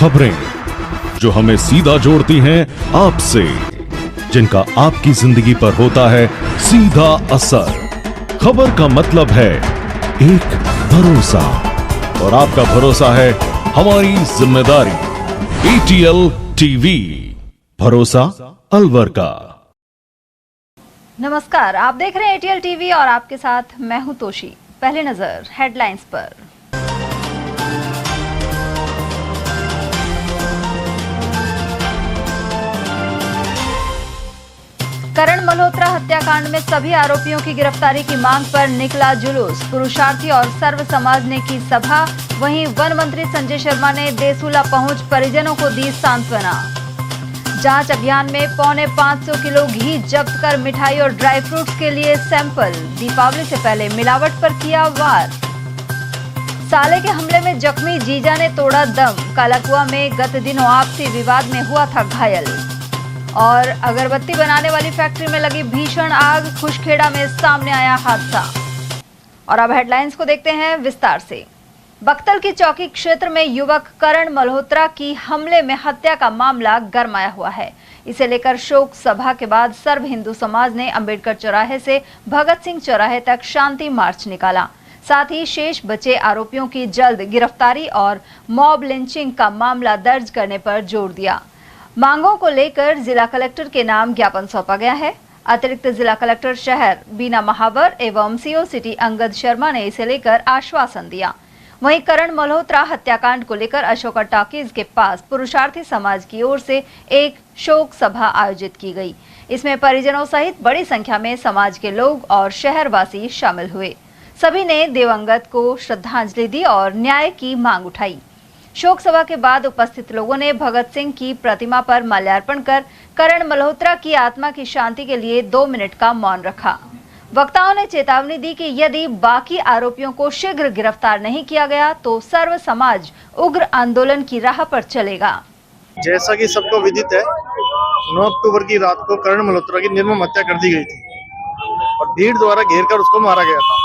खबरें जो हमें सीधा जोड़ती हैं आपसे, जिनका आपकी जिंदगी पर होता है सीधा असर। खबर का मतलब है एक भरोसा, और आपका भरोसा है हमारी जिम्मेदारी। ATL टीवी, भरोसा अलवर का। नमस्कार, आप देख रहे हैं ATL टीवी और आपके साथ मैं हूं तोशी। पहले नजर हेडलाइंस पर। करण मल्होत्रा हत्याकांड में सभी आरोपियों की गिरफ्तारी की मांग पर निकला जुलूस। पुरुषार्थी और सर्व समाज ने की सभा। वहीं वन मंत्री संजय शर्मा ने देसूला पहुंच परिजनों को दी सांत्वना। जांच अभियान में 550 किलो घी जब्त कर मिठाई और ड्राई फ्रूट्स के लिए सैंपल। दीपावली से पहले मिलावट पर किया वार। साले के हमले में जख्मी जीजा ने तोड़ा दम। कालाकुआ में गत दिनों आपसी विवाद में हुआ था घायल। और अगरबत्ती बनाने वाली फैक्ट्री में लगी भीषण आग। खुशखेड़ा में सामने आया हादसा। और अब हेडलाइंस को देखते हैं विस्तार से। बख्तल की चौकी क्षेत्र में युवक करण मल्होत्रा की हमले में हत्या का मामला गरमाया हुआ है। इसे लेकर शोक सभा के बाद सर्व हिंदू समाज ने अंबेडकर चौराहे से भगत सिंह चौराहे तक शांति मार्च निकाला। साथ ही शेष बचे आरोपियों की जल्द गिरफ्तारी और मॉब लिंचिंग का मामला दर्ज करने पर जोर दिया। मांगों को लेकर जिला कलेक्टर के नाम ज्ञापन सौंपा गया है। अतिरिक्त जिला कलेक्टर शहर बीना महावर एवं CO सिटी अंगद शर्मा ने इसे लेकर आश्वासन दिया। वहीं करण मल्होत्रा हत्याकांड को लेकर अशोका टॉकीज के पास पुरुषार्थी समाज की ओर से एक शोक सभा आयोजित की गई। इसमें परिजनों सहित बड़ी संख्या में समाज के लोग और शहरवासी शामिल हुए। सभी ने दिवंगत को श्रद्धांजलि दी और न्याय की मांग उठाई। शोक सभा के बाद उपस्थित लोगों ने भगत सिंह की प्रतिमा पर माल्यार्पण कर करण मल्होत्रा की आत्मा की शांति के लिए 2 मिनट का मौन रखा। वक्ताओं ने चेतावनी दी कि यदि बाकी आरोपियों को शीघ्र गिरफ्तार नहीं किया गया तो सर्व समाज उग्र आंदोलन की राह पर चलेगा। जैसा कि सबको विदित है, 9 अक्टूबर की रात को करण मल्होत्रा की निर्मम हत्या कर दी गई थी और भीड़ द्वारा घेरकर उसको मारा गया था।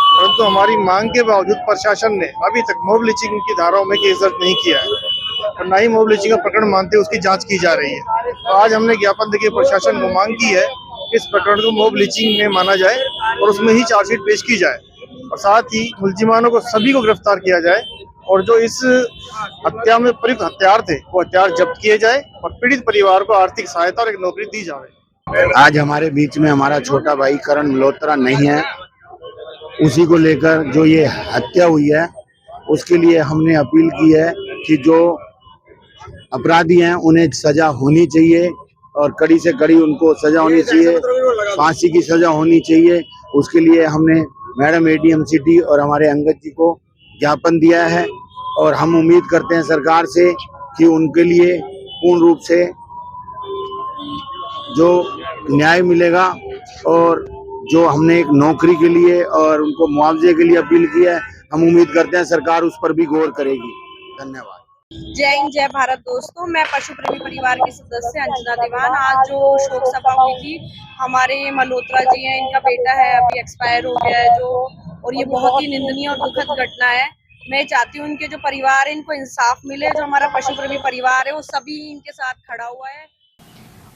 परंतु हमारी मांग के बावजूद प्रशासन ने अभी तक मॉब लिंचिंग की धाराओं में केस दर्ज नहीं किया है और न ही मॉब लिंचिंग का प्रकरण मानते उसकी जांच की जा रही है। तो आज हमने ज्ञापन देके प्रशासन को मांग की है इस प्रकरण को मॉब लिंचिंग में माना जाए और उसमें ही चार्जशीट पेश की जाए और साथ ही मुलजिमानों को सभी को गिरफ्तार किया जाए और जो इस हत्या में प्रयुक्त हथियार थे वो हथियार जब्त किए जाए और पीड़ित परिवार को आर्थिक सहायता और एक नौकरी दी जाए। आज हमारे बीच में हमारा छोटा भाई करण मल्होत्रा नहीं है, उसी को लेकर जो ये हत्या हुई है उसके लिए हमने अपील की है कि जो अपराधी हैं उन्हें सजा होनी चाहिए और कड़ी से कड़ी उनको सजा होनी चाहिए, फांसी की सजा होनी चाहिए। उसके लिए हमने मैडम ADM सिटी और हमारे अंगद जी को ज्ञापन दिया है और हम उम्मीद करते हैं सरकार से कि उनके लिए पूर्ण रूप से जो न्याय मिलेगा और जो हमने एक नौकरी के लिए और उनको मुआवजे के लिए अपील की है, हम उम्मीद करते हैं सरकार उस पर भी गौर करेगी। धन्यवाद। जय हिंद, जय भारत। दोस्तों, मैं पशु प्रेमी परिवार की सदस्य अंजना दीवान। आज जो शोक सभा हुई थी, हमारे मल्होत्रा जी हैं, इनका बेटा है अभी एक्सपायर हो गया है जो, और ये बहुत ही निंदनीय और दुखद घटना है। मैं चाहती हूँ इनके जो परिवार है इनको इंसाफ मिले। जो हमारा पशु प्रेमी परिवार है वो सभी इनके साथ खड़ा हुआ है।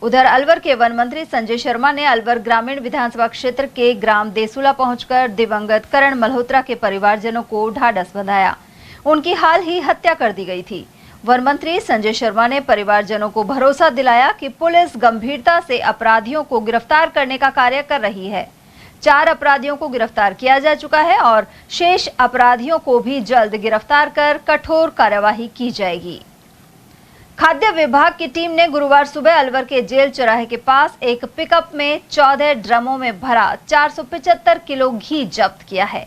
उधर अलवर के वन मंत्री संजय शर्मा ने अलवर ग्रामीण विधानसभा क्षेत्र के ग्राम देसूला पहुंचकर दिवंगत करण मल्होत्रा के परिवारजनों को ढाढस बंधाया। उनकी हाल ही हत्या कर दी गई थी। वन मंत्री संजय शर्मा ने परिवारजनों को भरोसा दिलाया कि पुलिस गंभीरता से अपराधियों को गिरफ्तार करने का कार्य कर रही है। 4 अपराधियों को गिरफ्तार किया जा चुका है और शेष अपराधियों को भी जल्द गिरफ्तार कर कठोर कार्यवाही की जाएगी। खाद्य विभाग की टीम ने गुरुवार सुबह अलवर के जेल चौराहे के पास एक पिकअप में 14 ड्रमों में भरा 475 किलो घी जब्त किया है।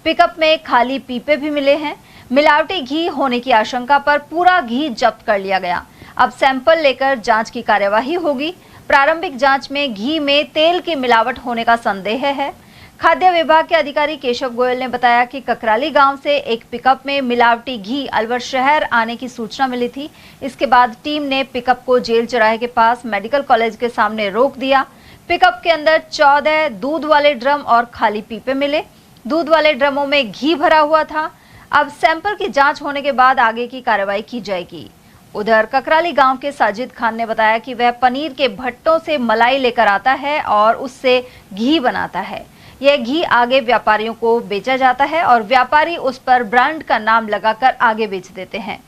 पिकअप में खाली पीपे भी मिले हैं। मिलावटी घी होने की आशंका पर पूरा घी जब्त कर लिया गया। अब सैंपल लेकर जांच की कार्यवाही होगी। प्रारंभिक जांच में घी में तेल की मिलावट होने का संदेह है। खाद्य विभाग के अधिकारी केशव गोयल ने बताया कि ककराली गांव से एक पिकअप में मिलावटी घी अलवर शहर आने की सूचना मिली थी। इसके बाद टीम ने पिकअप को जेल चौराहे के पास मेडिकल कॉलेज के सामने रोक दिया। पिकअप के अंदर 14 दूध वाले ड्रम और खाली पीपे मिले। दूध वाले ड्रमों में घी भरा हुआ था। अब सैंपल की जांच होने के बाद आगे की कार्रवाई की जाएगी। उधर ककराली गांव के साजिद खान ने बताया कि वह पनीर के भट्टों से मलाई लेकर आता है और उससे घी बनाता है। यह घी आगे व्यापारियों को बेचा जाता है और व्यापारी उस पर ब्रांड का नाम लगाकर आगे बेच देते हैं।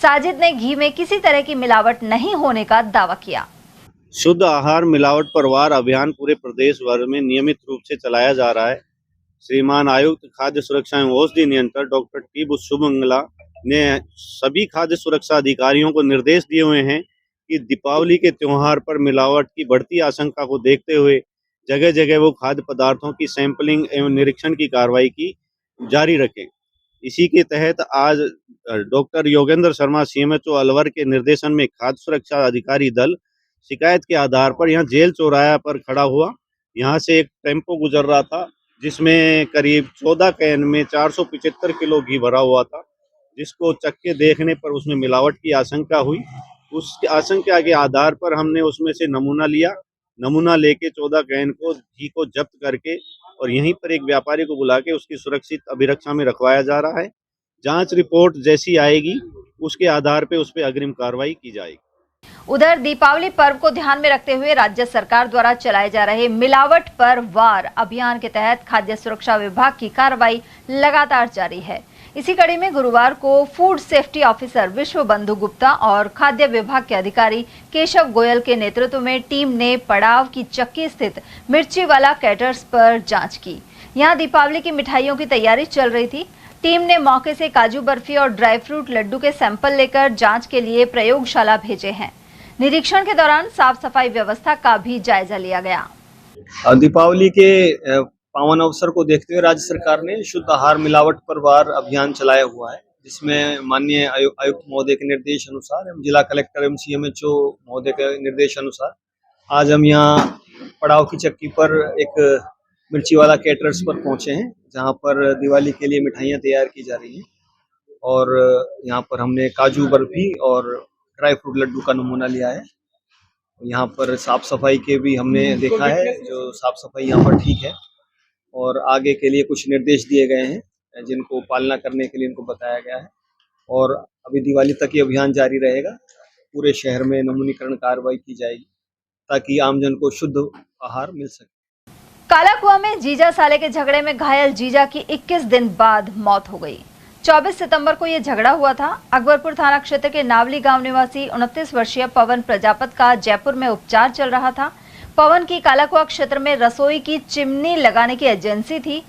साजिद ने घी में किसी तरह की मिलावट नहीं होने का दावा किया। शुद्ध आहार मिलावट पर वार अभियान पूरे प्रदेश भर में नियमित रूप से चलाया जा रहा है। श्रीमान आयुक्त खाद्य सुरक्षा एवं औषधि नियंत्रण डॉक्टर टी शुभमंगला ने सभी खाद्य सुरक्षा अधिकारियों को निर्देश दिए हुए हैं कि दीपावली के त्योहार पर मिलावट की बढ़ती आशंका को देखते हुए जगह जगह वो खाद्य पदार्थों की सैंपलिंग एवं निरीक्षण की कार्रवाई की जारी रखें। इसी के तहत आज डॉक्टर योगेंद्र शर्मा सीएमएचओ अलवर के निर्देशन में खाद्य सुरक्षा अधिकारी दल शिकायत के आधार पर यहाँ जेल चौराहा पर खड़ा हुआ। यहाँ से एक टेम्पो गुजर रहा था जिसमें करीब 14 कैन में 475 किलो घी भरा हुआ था, जिसको चख के देखने पर उसमें मिलावट की आशंका हुई। उस आशंका के आधार पर हमने उसमें से नमूना लिया। नमूना लेके 14 कैन को घी को जब्त करके और यहीं पर एक व्यापारी को बुला के उसकी सुरक्षित अभिरक्षा में रखवाया जा रहा है। जांच रिपोर्ट जैसी आएगी उसके आधार पे उस पर अग्रिम कार्रवाई की जाएगी। उधर दीपावली पर्व को ध्यान में रखते हुए राज्य सरकार द्वारा चलाए जा रहे मिलावट पर वार अभियान के तहत खाद्य सुरक्षा विभाग की कार्रवाई लगातार जारी है। इसी कड़ी में गुरुवार को फूड सेफ्टी ऑफिसर विश्व बंधु गुप्ता और खाद्य विभाग के अधिकारी केशव गोयल के नेतृत्व में टीम ने पड़ाव की चक्की स्थित मिर्ची वाला कैटर्स पर जांच की। यहां दीपावली की मिठाइयों की तैयारी चल रही थी। टीम ने मौके से काजू बर्फी और ड्राई फ्रूट लड्डू के सैंपल लेकर जांच के लिए प्रयोगशाला भेजे हैं। निरीक्षण के दौरान साफ सफाई व्यवस्था का भी जायजा लिया गया। दीपावली के पावन अवसर को देखते हुए राज्य सरकार ने शुद्ध आहार मिलावट पर वार अभियान चलाया हुआ है, जिसमें माननीय आयुक्त महोदय के निर्देश अनुसार एवं जिला कलेक्टर एवं सीएमएचओ महोदय के निर्देश अनुसार आज हम यहाँ पड़ाव की चक्की पर एक मिर्ची वाला कैटरर्स पर पहुंचे हैं, जहां पर दिवाली के लिए मिठाइयाँ तैयार की जा रही हैं। और यहाँ पर हमने काजू बर्फी और ड्राई फ्रूट लड्डू का नमूना लिया है। यहाँ पर साफ सफाई के भी हमने देखा है, जो साफ सफाई यहाँ पर ठीक है और आगे के लिए कुछ निर्देश दिए गए हैं जिनको पालना करने के लिए इनको बताया गया है। और अभी दिवाली तक ये अभियान जारी रहेगा। पूरे शहर में नमूनीकरण कार्रवाई की जाएगी ताकि आमजन को शुद्ध आहार मिल सके। कालाकुआ में जीजा साले के झगड़े में घायल जीजा की 21 दिन बाद मौत हो गई। 24 सितंबर को यह झगड़ा हुआ था। अकबरपुर थाना क्षेत्र के नावली गांव निवासी 29 वर्षीय पवन प्रजापत का जयपुर में उपचार चल रहा था। पवन की कालाकुआ क्षेत्र में रसोई की चिमनी लगाने की एजेंसी थी,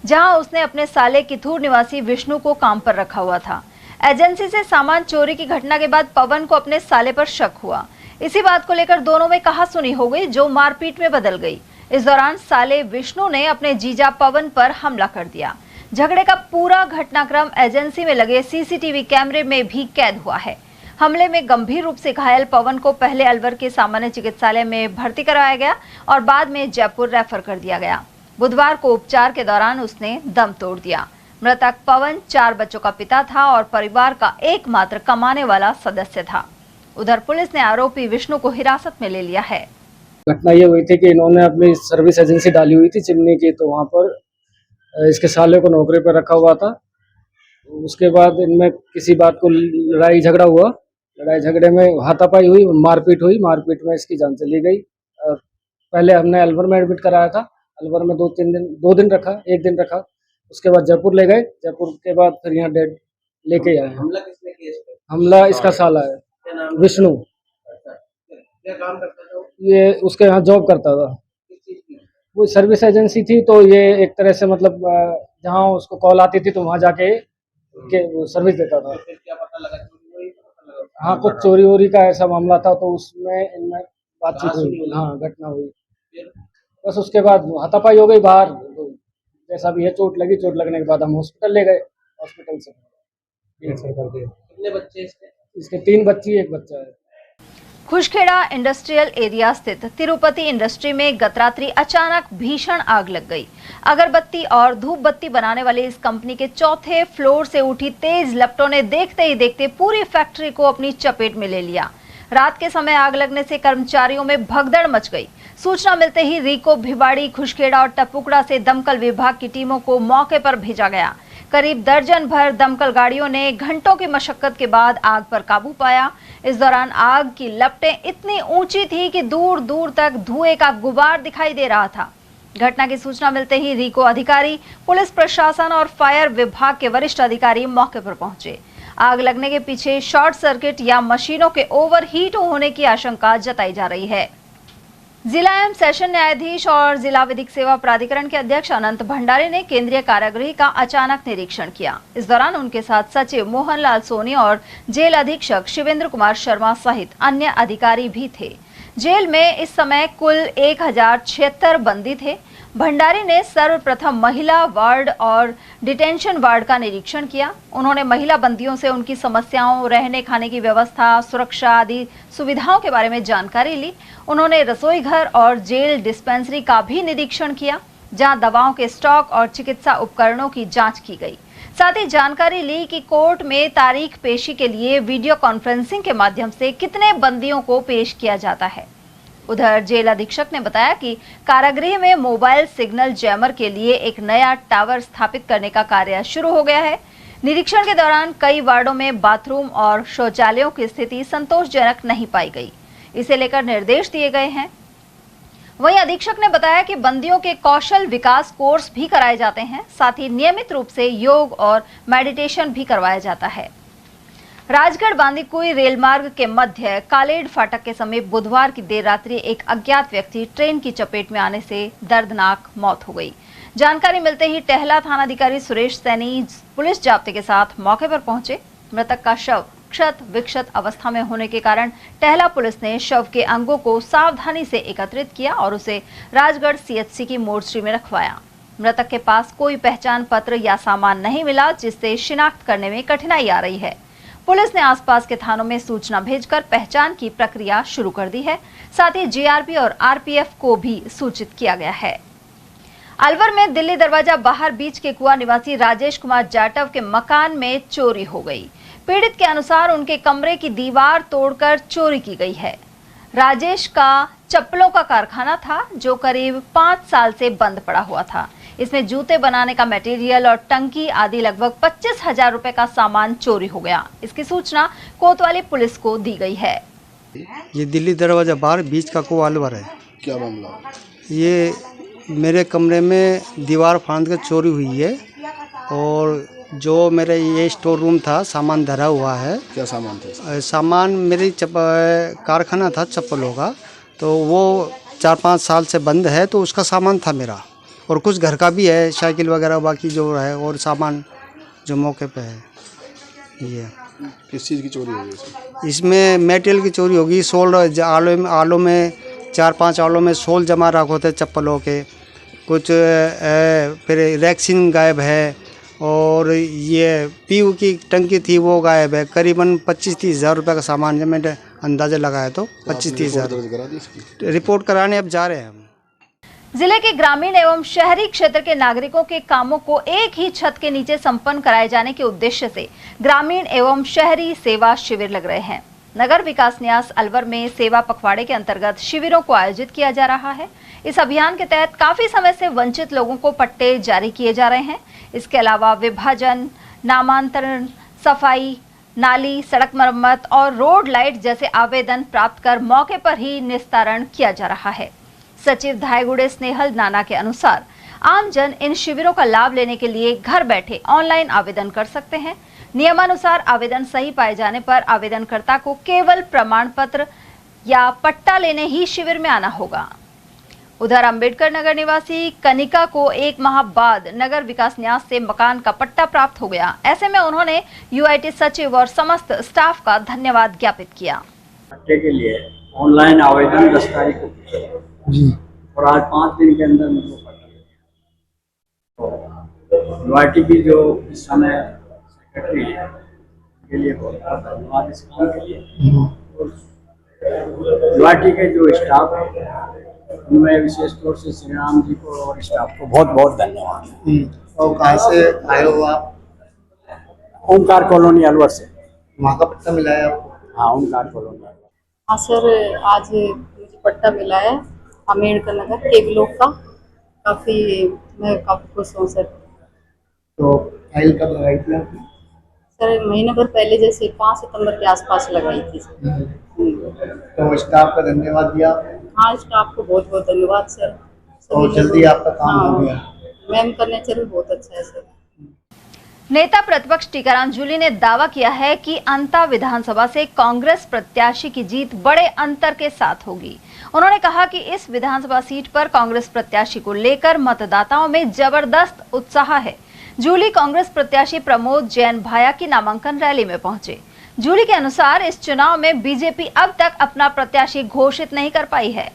जहां उसने अपने साले किथूर निवासी विष्णु को काम पर रखा हुआ था। एजेंसी से सामान चोरी की घटना के बाद पवन को अपने साले पर शक हुआ। इसी बात को लेकर दोनों में कहासुनी हो गई, जो मारपीट में बदल गई। इस दौरान साले विष्णु ने अपने जीजा पवन पर हमला कर दिया। झगड़े का पूरा घटनाक्रम एजेंसी में लगे सीसीटीवी कैमरे में भी कैद हुआ है। हमले में गंभीर रूप से घायल पवन को पहले अलवर के सामान्य चिकित्सालय में भर्ती कराया गया और बाद में जयपुर रेफर कर दिया गया। बुधवार को उपचार के दौरान उसने दम तोड़ दिया। मृतक पवन 4 बच्चों का पिता था और परिवार का एकमात्र कमाने वाला सदस्य था। उधर पुलिस ने आरोपी विष्णु को हिरासत में ले लिया है। घटना ये हुई थी कि इन्होंने अपनी सर्विस एजेंसी डाली हुई थी चिमनी की, तो वहाँ पर इसके साले को नौकरी पर रखा हुआ था। उसके बाद इनमें किसी बात को लड़ाई झगड़ा हुआ। लड़ाई झगड़े में हाथापाई हुई, मारपीट हुई। मारपीट में इसकी जान चली गई। और पहले हमने अलवर में एडमिट कराया था। अलवर में 2 दिन रखा, 1 दिन रखा। उसके बाद जयपुर ले गए। जयपुर के बाद फिर यहाँ डेड लेके आए। हमला किसने किया? हमला इसका साला है विष्णु। क्या काम करता था? ये उसके यहाँ जॉब करता था। वो सर्विस एजेंसी थी, तो ये एक तरह से मतलब जहाँ उसको कॉल आती थी तो वहाँ जाके सर्विस देता था। फिर क्या पता लगा? हाँ, कुछ चोरी वोरी का ऐसा मामला था, तो उसमें इनमें बातचीत हुई। हाँ, घटना हुई। बस उसके बाद हाथापाई हो गई बाहर। तो जैसा भी है, चोट लगी। चोट लगने के बाद हम हॉस्पिटल ले गए। हॉस्पिटल से कितने बच्चे इसके? 3 बच्ची, 1 बच्चा है। खुशखेड़ा इंडस्ट्रियल एरिया स्थित तिरुपति इंडस्ट्री में गत रात्रि अचानक भीषण आग लग गई। अगरबत्ती और धूप बत्ती बनाने वाली इस कंपनी के 4थे फ्लोर से उठी तेज लपटों ने देखते ही देखते पूरी फैक्ट्री को अपनी चपेट में ले लिया। रात के समय आग लगने से कर्मचारियों में भगदड़ मच गई। सूचना मिलते ही रीको, भिवाड़ी, खुशखेड़ा और टपुकड़ा से दमकल विभाग की टीमों को मौके पर भेजा गया। करीब दर्जन भर दमकल गाड़ियों ने घंटों की मशक्कत के बाद आग पर काबू पाया। इस दौरान आग की लपटें इतनी ऊंची थी कि दूर दूर तक धुएं का गुबार दिखाई दे रहा था। घटना की सूचना मिलते ही रीको अधिकारी, पुलिस प्रशासन और फायर विभाग के वरिष्ठ अधिकारी मौके पर पहुंचे। आग लगने के पीछे शॉर्ट सर्किट या मशीनों के ओवरहीट होने की आशंका जताई जा रही है। जिला एवं सेशन न्यायाधीश और जिला विधिक सेवा प्राधिकरण के अध्यक्ष अनंत भंडारी ने केंद्रीय कारागृह का अचानक निरीक्षण किया। इस दौरान उनके साथ सचिव मोहनलाल सोनी और जेल अधीक्षक शिवेंद्र कुमार शर्मा सहित अन्य अधिकारी भी थे। जेल में इस समय कुल 1076 बंदी थे। भंडारी ने सर्वप्रथम महिला वार्ड और डिटेंशन वार्ड का निरीक्षण किया। उन्होंने महिला बंदियों से उनकी समस्याओं, रहने खाने की व्यवस्था, सुरक्षा आदि सुविधाओं के बारे में जानकारी ली। उन्होंने रसोई घर और जेल डिस्पेंसरी का भी निरीक्षण किया, जहां दवाओं के स्टॉक और चिकित्सा उपकरणों की जांच की गई। साथ ही जानकारी ली कि कोर्ट में तारीख पेशी के लिए वीडियो कॉन्फ्रेंसिंग के माध्यम से कितने बंदियों को पेश किया जाता है। उधर जेल अधीक्षक ने बताया कि कारागृह में मोबाइल सिग्नल जैमर के लिए एक नया टावर स्थापित करने का कार्य शुरू हो गया है। निरीक्षण के दौरान कई वार्डों में बाथरूम और शौचालयों की स्थिति संतोषजनक नहीं पाई गई। इसे लेकर निर्देश दिए गए हैं। वहीं अधीक्षक ने बताया कि बंदियों के कौशल विकास कोर्स भी कराए जाते हैं। साथ ही नियमित रूप से योग और मेडिटेशन भी करवाया जाता है। राजगढ़ बांदीकुई रेल मार्ग के मध्य कालेड फाटक के समीप बुधवार की देर रात्रि एक अज्ञात व्यक्ति ट्रेन की चपेट में आने से दर्दनाक मौत हो गई। जानकारी मिलते ही टहला थानाधिकारी सुरेश सैनी पुलिस जाब्ते के साथ मौके पर पहुंचे। मृतक का शव क्षत विक्षत अवस्था में होने के कारण टहला पुलिस ने शव के अंगों को सावधानी से एकत्रित किया और उसे राजगढ़ सीएचसी की मोर्चरी में रखवाया। मृतक के पास कोई पहचान पत्र या सामान नहीं मिला, जिससे शिनाख्त करने में कठिनाई आ रही है। पुलिस ने आसपास के थानों में सूचना भेजकर पहचान की प्रक्रिया शुरू कर दी है। साथ ही जीआरपी और आरपीएफ को भी सूचित किया गया है। अलवर में दिल्ली दरवाजा बाहर बीच के कुआं निवासी राजेश कुमार जाटव के मकान में चोरी हो गई। पीड़ित के अनुसार उनके कमरे की दीवार तोड़कर चोरी की गई है। राजेश का चप्पलों का कारखाना था, जो करीब 5 साल से बंद पड़ा हुआ था। इसमें जूते बनाने का मटेरियल और टंकी आदि लगभग 25,000 रुपए का सामान चोरी हो गया। इसकी सूचना कोतवाली पुलिस को दी गई है। ये दिल्ली दरवाजा बाहर बीच का कुआं अलवर है। क्या मामला? ये मेरे कमरे में दीवार फांद कर चोरी हुई है और जो मेरे ये स्टोर रूम था सामान धरा हुआ है। क्या सामान था? सामान मेरी कारखाना था चप्पलों का, तो वो 4-5 साल से बंद है, तो उसका सामान था मेरा। और कुछ घर का भी है, साइकिल वगैरह बाकी जो है, और सामान जो मौके पे है। ये किस चीज़ की चोरी होगी? इसमें मेटेरियल की चोरी होगी। सोल आलों में 4-5 आलों में सोल जमा रखे होते चप्पलों के। कुछ फिर रैक्सिन गायब है और ये पीयू की टंकी थी वो गायब है। करीबन 25-30 हज़ार रुपये का सामान जब मैंने अंदाज़ा लगाया तो 25-30 हज़ार रिपोर्ट कराने अब जा रहे हैं हम। जिले के ग्रामीण एवं शहरी क्षेत्र के नागरिकों के कामों को एक ही छत के नीचे संपन्न कराए जाने के उद्देश्य से ग्रामीण एवं शहरी सेवा शिविर लग रहे हैं। नगर विकास न्यास अलवर में सेवा पखवाड़े के अंतर्गत शिविरों को आयोजित किया जा रहा है। इस अभियान के तहत काफी समय से वंचित लोगों को पट्टे जारी किए जा रहे हैं। इसके अलावा विभाजन, नामांतरण, सफाई, नाली, सड़क मरम्मत और रोड लाइट जैसे आवेदन प्राप्त कर मौके पर ही निस्तारण किया जा रहा है। सचिव धायगुड़े स्नेहल नाना के अनुसार आमजन इन शिविरों का लाभ लेने के लिए घर बैठे ऑनलाइन आवेदन कर सकते हैं। नियमानुसार आवेदन सही पाए जाने पर आवेदनकर्ता को केवल प्रमाण पत्र या पट्टा लेने ही शिविर में आना होगा। उधर अंबेडकर नगर निवासी कनिका को 1 माह बाद नगर विकास न्यास से मकान का पट्टा प्राप्त हो गया। ऐसे में उन्होंने यूआईटी सचिव और समस्त स्टाफ का धन्यवाद ज्ञापित किया। पट्टे के लिए ऑनलाइन आवेदन 10 तारीख को जी, और आज 5 दिन के अंदर मुझे पट्टा मिल गया। तो यूआईटी की जो इस समय सेक्रेटरी है उनके लिए बहुत बहुत धन्यवाद इस काम के लिए। यूआईटी के जो स्टाफ है उनमें विशेष तौर से श्री राम जी को और स्टाफ को बहुत बहुत धन्यवाद। और कहाँ से आए हो आप? ओमकार कॉलोनी अलवर से। वहाँ का पट्टा मिला है आपको? हाँ, ओमकार कॉलोनी। हाँ सर, आज मुझे पट्टा मिला है अम्बेडकर नगर के ब्लॉक का। मैं काफ़ी खुश हूँ सर। तो फाइल कब लगाई थी आपने? सर महीने भर पहले, जैसे 5 सितंबर के आसपास लगाई थी। तो स्टाफ का धन्यवाद दिया आपने? हाँ, स्टाफ को बहुत बहुत धन्यवाद सर। और जल्दी आपका काम हो गया? मैम का नेचर भी बहुत अच्छा है सर। नेता प्रतिपक्ष टीकाराम जूली ने दावा किया है कि अंता विधानसभा से कांग्रेस प्रत्याशी की जीत बड़े अंतर के साथ होगी। उन्होंने कहा कि इस विधानसभा सीट पर कांग्रेस प्रत्याशी को लेकर मतदाताओं में जबरदस्त उत्साह है। जूली कांग्रेस प्रत्याशी प्रमोद जैन भाया की नामांकन रैली में पहुंचे। जूली के अनुसार इस चुनाव में बीजेपी अब तक अपना प्रत्याशी घोषित नहीं कर पाई है।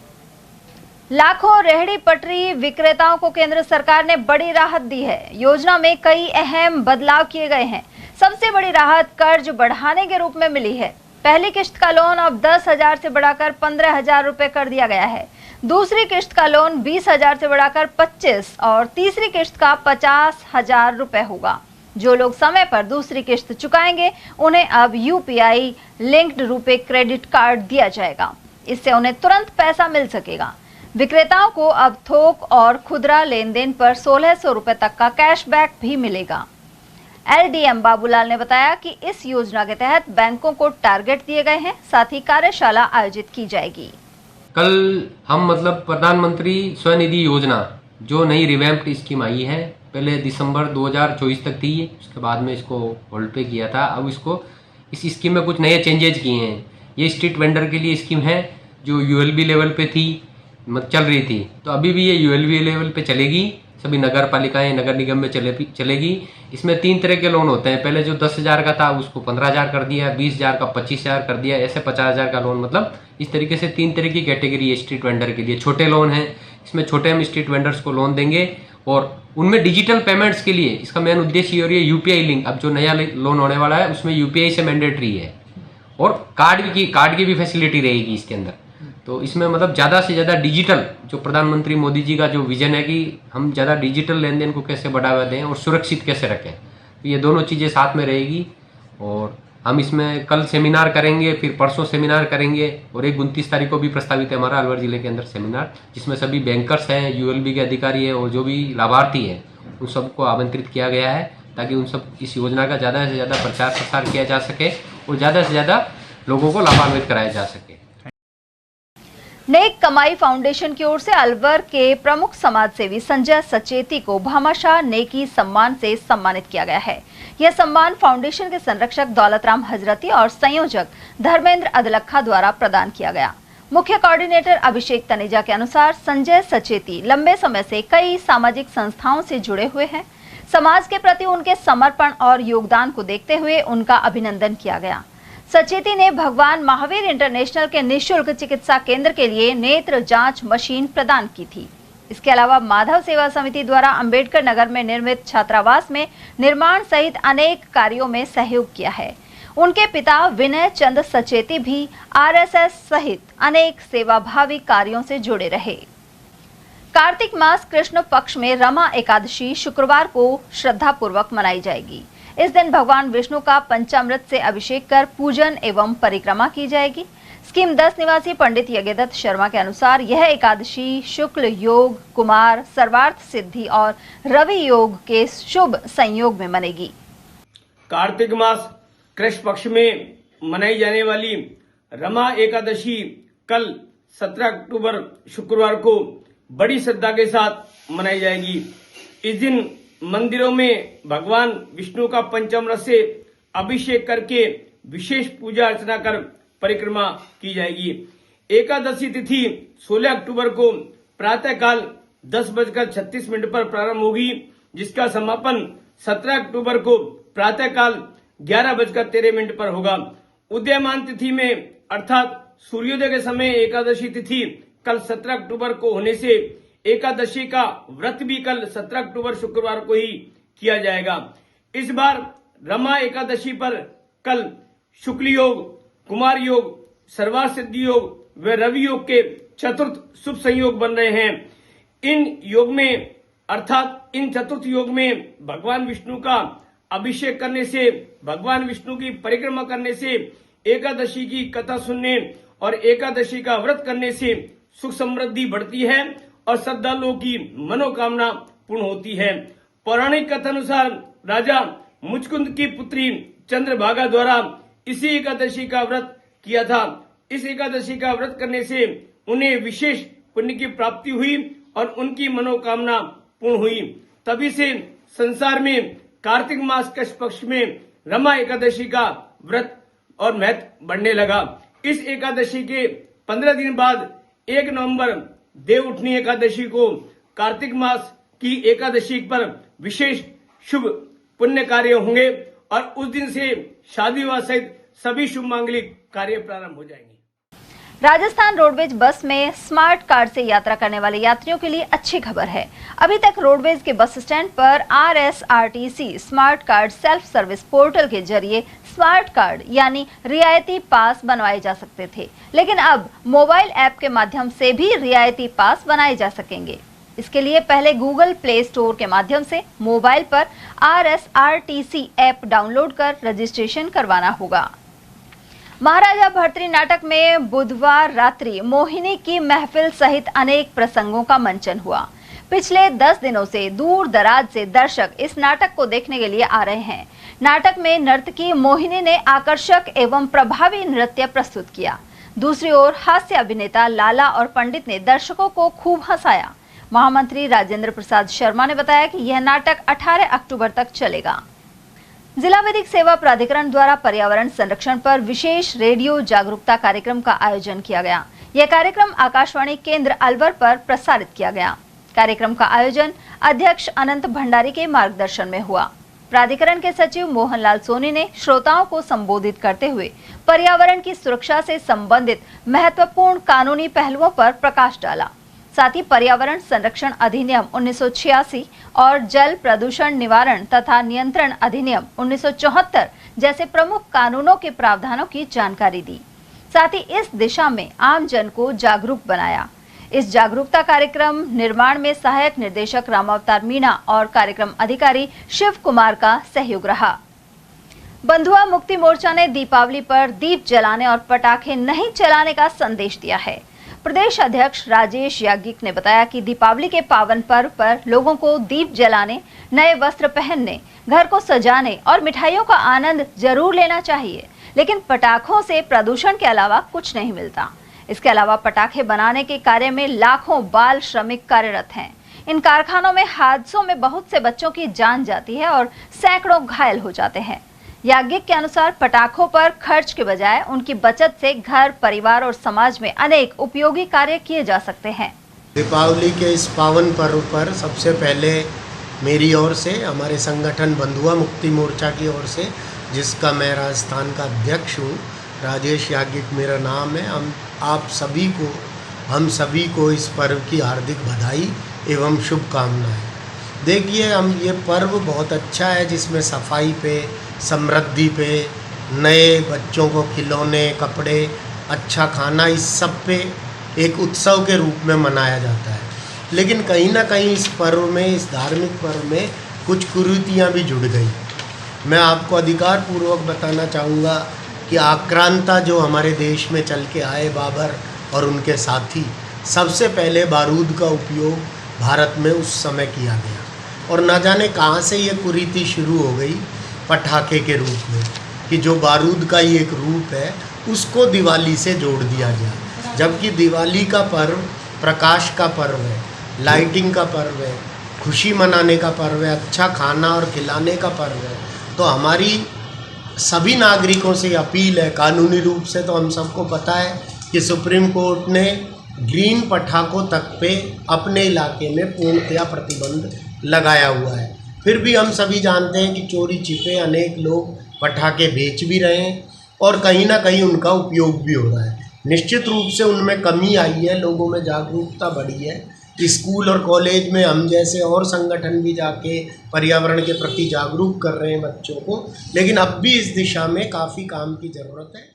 लाखों रेहड़ी पटरी विक्रेताओं को केंद्र सरकार ने बड़ी राहत दी है। योजना में कई अहम बदलाव किए गए हैं। सबसे बड़ी राहत कर्ज बढ़ाने के रूप में मिली है। पहली किश्त का लोन अब 10,000 से बढ़ाकर 15,000 रुपए कर दिया गया है। दूसरी किश्त का लोन 20,000 से बढ़ाकर 25 और तीसरी किश्त का 50,000 रुपए होगा। जो लोग समय पर दूसरी किश्त चुकाएंगे उन्हें अब UPI लिंक्ड रुपए क्रेडिट कार्ड दिया जाएगा। इससे उन्हें तुरंत पैसा मिल सकेगा। विक्रेताओं को अब थोक और खुदरा लेन देन पर 1,600 रुपए तक का कैशबैक भी मिलेगा। LDM बाबूलाल ने बताया कि इस योजना के तहत बैंकों को टारगेट दिए गए हैं, साथ ही कार्यशाला आयोजित की जाएगी। कल हम प्रधानमंत्री स्वनिधि योजना जो नई रिवैम्प्ड स्कीम आई है, पहले दिसंबर 2024 तक थी, उसके बाद में इसको होल्ड पे किया था। अब इस स्कीम में कुछ नए चेंजेज किए हैं। ये स्ट्रीट वेंडर के लिए स्कीम है जो ULB लेवल पे थी, चल रही थी, तो अभी भी ये ULB लेवल पे चलेगी। सभी नगर पालिकाएं नगर निगम में चलेगी। इसमें 3 तरह के लोन होते हैं। पहले जो 10,000 का था उसको 15,000 कर दिया, 20,000 का 25,000 कर दिया, ऐसे 50,000 का लोन। मतलब इस तरीके से 3 तरह की कैटेगरी है स्ट्रीट वेंडर के लिए। छोटे लोन हैं, इसमें छोटे हम स्ट्रीट वेंडर्स को लोन देंगे और उनमें डिजिटल पेमेंट्स के लिए इसका मेन उद्देश्य ये हो रही है UPI लिंक। अब जो नया लोन होने वाला है उसमें UPI से मैंडेटरी है और कार्ड की भी फैसिलिटी रहेगी इसके अंदर। तो इसमें मतलब ज़्यादा से ज़्यादा डिजिटल, जो प्रधानमंत्री मोदी जी का जो विजन है कि हम ज़्यादा डिजिटल लेन देन को कैसे बढ़ावा दें और सुरक्षित कैसे रखें, तो ये दोनों चीज़ें साथ में रहेगी। और हम इसमें कल सेमिनार करेंगे, फिर परसों सेमिनार करेंगे और 29 तारीख को भी प्रस्तावित है हमारा अलवर जिले के अंदर सेमिनार, जिसमें सभी बैंकर्स हैं, ULB के अधिकारी हैं और जो भी लाभार्थी हैं उन सबको आमंत्रित किया गया है, ताकि उन सब इस योजना का ज़्यादा से ज़्यादा प्रचार प्रसार किया जा सके और ज़्यादा से ज़्यादा लोगों को लाभान्वित कराया जा सके। नेक कमाई फाउंडेशन की ओर से अलवर के प्रमुख समाज सेवी संजय सचेती को भामाशाह नेकी सम्मान से सम्मानित किया गया है। यह सम्मान फाउंडेशन के संरक्षक दौलतराम हजरती और संयोजक धर्मेंद्र अदलखा द्वारा प्रदान किया गया। मुख्य कोऑर्डिनेटर अभिषेक तनेजा के अनुसार संजय सचेती लंबे समय से कई सामाजिक संस्थाओं से जुड़े हुए हैं। समाज के प्रति उनके समर्पण और योगदान को देखते हुए उनका अभिनंदन किया गया। सचेती ने भगवान महावीर इंटरनेशनल के निःशुल्क चिकित्सा केंद्र के लिए नेत्र जांच मशीन प्रदान की थी। इसके अलावा माधव सेवा समिति द्वारा अंबेडकर नगर में निर्मित छात्रावास में निर्माण सहित अनेक कार्यों में सहयोग किया है। उनके पिता विनय चंद सचेती भी RSS सहित अनेक सेवाभावी कार्यों से जुड़े रहे। कार्तिक मास कृष्ण पक्ष में रमा एकादशी शुक्रवार को श्रद्धापूर्वक मनाई जाएगी। इस दिन भगवान विष्णु का पंचामृत से अभिषेक कर पूजन एवं परिक्रमा की जाएगी। स्कीम 10 निवासी पंडित यज्ञदत्त शर्मा के अनुसार यह एकादशी शुक्ल योग, कुमार, सर्वार्थ सिद्धि और रवि योग के शुभ संयोग में मनेगी। कार्तिक मास कृष्ण पक्ष में मनाई जाने वाली रमा एकादशी कल 17 अक्टूबर शुक्रवार को बड़ी श्रद्धा के साथ मनाई जाएगी। इस दिन मंदिरों में भगवान विष्णु का पंचामृत से अभिषेक करके विशेष पूजा अर्चना कर परिक्रमा की जाएगी। एकादशी तिथि 16 अक्टूबर को प्रातःकाल 10:36 पर प्रारंभ होगी, जिसका समापन 17 अक्टूबर को प्रातःकाल 11:13 पर होगा। उदयमान तिथि में अर्थात सूर्योदय के समय एकादशी तिथि कल 17 अक्टूबर को होने से एकादशी का व्रत भी कल 17 अक्टूबर शुक्रवार को ही किया जाएगा। इस बार रमा एकादशी पर कल शुक्ल योग, कुमार योग, सर्वार्थ सिद्धि योग व रवि योग के चतुर्थ शुभ संयोग बन रहे हैं। इन योग में अर्थात इन चतुर्थ योग में भगवान विष्णु का अभिषेक करने से, भगवान विष्णु की परिक्रमा करने से, एकादशी की कथा सुनने और एकादशी का व्रत करने से सुख समृद्धि बढ़ती है और श्रद्धालुओं की मनोकामना पूर्ण होती है। पौराणिक कथानुसार राजा मुचकुंद की पुत्री चंद्रभागा द्वारा इसी एकादशी का व्रत किया था। इस एकादशी का व्रत करने से उन्हें विशेष पुण्य की प्राप्ति हुई और उनकी मनोकामना पूर्ण हुई। तभी से संसार में कार्तिक मास कृष्ण पक्ष में रमा एकादशी का व्रत और महत्व बढ़ने लगा। इस एकादशी के 15 दिन बाद 1 नवंबर देव उठनी एकादशी को कार्तिक मास की एकादशी पर विशेष शुभ पुण्य कार्य होंगे और उस दिन से शादी विवाह सहित सभी शुभ मांगलिक कार्य प्रारंभ हो जाएंगे। राजस्थान रोडवेज बस में स्मार्ट कार्ड से यात्रा करने वाले यात्रियों के लिए अच्छी खबर है। अभी तक रोडवेज के बस स्टैंड पर RSRTC smart card self service portal के जरिए स्मार्ट कार्ड यानी रियायती पास बनवाए जा सकते थे, लेकिन अब मोबाइल ऐप के माध्यम से भी रियायती पास बनाए जा सकेंगे। इसके लिए पहले गूगल प्ले स्टोर के माध्यम से मोबाइल पर RSRTC ऐप डाउनलोड कर रजिस्ट्रेशन करवाना होगा। महाराजा भर्तृ नाटक में बुधवार रात्रि मोहिनी की महफिल सहित अनेक प्रसंगों का मंचन हुआ। पिछले 10 दिनों से दूर दराज से दर्शक इस नाटक को देखने के लिए आ रहे हैं। नाटक में नर्तकी मोहिनी ने आकर्षक एवं प्रभावी नृत्य प्रस्तुत किया। दूसरी ओर हास्य अभिनेता लाला और पंडित ने दर्शकों को खूब हंसाया। महामंत्री राजेंद्र प्रसाद शर्मा ने बताया कि यह नाटक 18 अक्टूबर तक चलेगा। जिला विधिक सेवा प्राधिकरण द्वारा पर्यावरण संरक्षण पर विशेष रेडियो जागरूकता कार्यक्रम का आयोजन किया गया। यह कार्यक्रम आकाशवाणी केंद्र अलवर पर प्रसारित किया गया। कार्यक्रम का आयोजन अध्यक्ष अनंत भंडारी के मार्गदर्शन में हुआ। प्राधिकरण के सचिव मोहनलाल सोनी ने श्रोताओं को संबोधित करते हुए पर्यावरण की सुरक्षा से संबंधित महत्वपूर्ण कानूनी पहलुओं पर प्रकाश डाला। साथ ही पर्यावरण संरक्षण अधिनियम 1986 और जल प्रदूषण निवारण तथा नियंत्रण अधिनियम 1974 जैसे प्रमुख कानूनों के प्रावधानों की जानकारी दी। साथ ही इस दिशा में आम जन को जागरूक बनाया। इस जागरूकता कार्यक्रम निर्माण में सहायक निर्देशक रामावतार मीणा और कार्यक्रम अधिकारी शिव कुमार का सहयोग रहा। बंधुआ मुक्ति मोर्चा ने दीपावली पर दीप जलाने और पटाखे नहीं चलाने का संदेश दिया है। प्रदेश अध्यक्ष राजेश याज्ञिक ने बताया कि दीपावली के पावन पर्व पर लोगों को दीप जलाने, नए वस्त्र पहनने, घर को सजाने और मिठाइयों का आनंद जरूर लेना चाहिए, लेकिन पटाखों से प्रदूषण के अलावा कुछ नहीं मिलता। इसके अलावा पटाखे बनाने के कार्य में लाखों बाल श्रमिक कार्यरत हैं। इन कारखानों में हादसों में बहुत से बच्चों की जान जाती है और सैकड़ों घायल हो जाते हैं। याज्ञिक के अनुसार पटाखों पर खर्च के बजाय उनकी बचत से घर, परिवार और समाज में अनेक उपयोगी कार्य किए जा सकते हैं। दीपावली के इस पावन पर्व पर सबसे पहले मेरी ओर से, हमारे संगठन बंधुआ मुक्ति मोर्चा की ओर से, जिसका मैं राजस्थान का अध्यक्ष हूँ, राजेश याज्ञिक मेरा नाम है, हम सभी को इस पर्व की हार्दिक बधाई एवं शुभकामनाएं। देखिए, हम ये पर्व बहुत अच्छा है जिसमें सफाई पे, समृद्धि पे, नए बच्चों को खिलौने, कपड़े, अच्छा खाना, इस सब पे एक उत्सव के रूप में मनाया जाता है। लेकिन कहीं ना कहीं इस पर्व में, इस धार्मिक पर्व में कुछ कुरीतियाँ भी जुड़ गई। मैं आपको अधिकार पूर्वक बताना चाहूँगा कि आक्रांता जो हमारे देश में चल के आए बाबर और उनके साथी, सबसे पहले बारूद का उपयोग भारत में उस समय किया गया और न जाने कहाँ से ये कुरीति शुरू हो गई पटाखे के रूप में, कि जो बारूद का ही एक रूप है उसको दिवाली से जोड़ दिया गया, जबकि दिवाली का पर्व प्रकाश का पर्व है, लाइटिंग का पर्व है, खुशी मनाने का पर्व है, अच्छा खाना और खिलाने का पर्व है। तो हमारी सभी नागरिकों से अपील है, कानूनी रूप से तो हम सबको पता है कि सुप्रीम कोर्ट ने ग्रीन पटाखों तक पे अपने इलाके में पूर्णतया प्रतिबंध लगाया हुआ है। फिर भी हम सभी जानते हैं कि चोरी छिपे अनेक लोग पटाखे बेच भी रहे हैं और कहीं ना कहीं उनका उपयोग भी हो रहा है। निश्चित रूप से उनमें कमी आई है, लोगों में जागरूकता बढ़ी है। स्कूल और कॉलेज में हम जैसे और संगठन भी जाके पर्यावरण के प्रति जागरूक कर रहे हैं बच्चों को, लेकिन अब भी इस दिशा में काफ़ी काम की ज़रूरत है।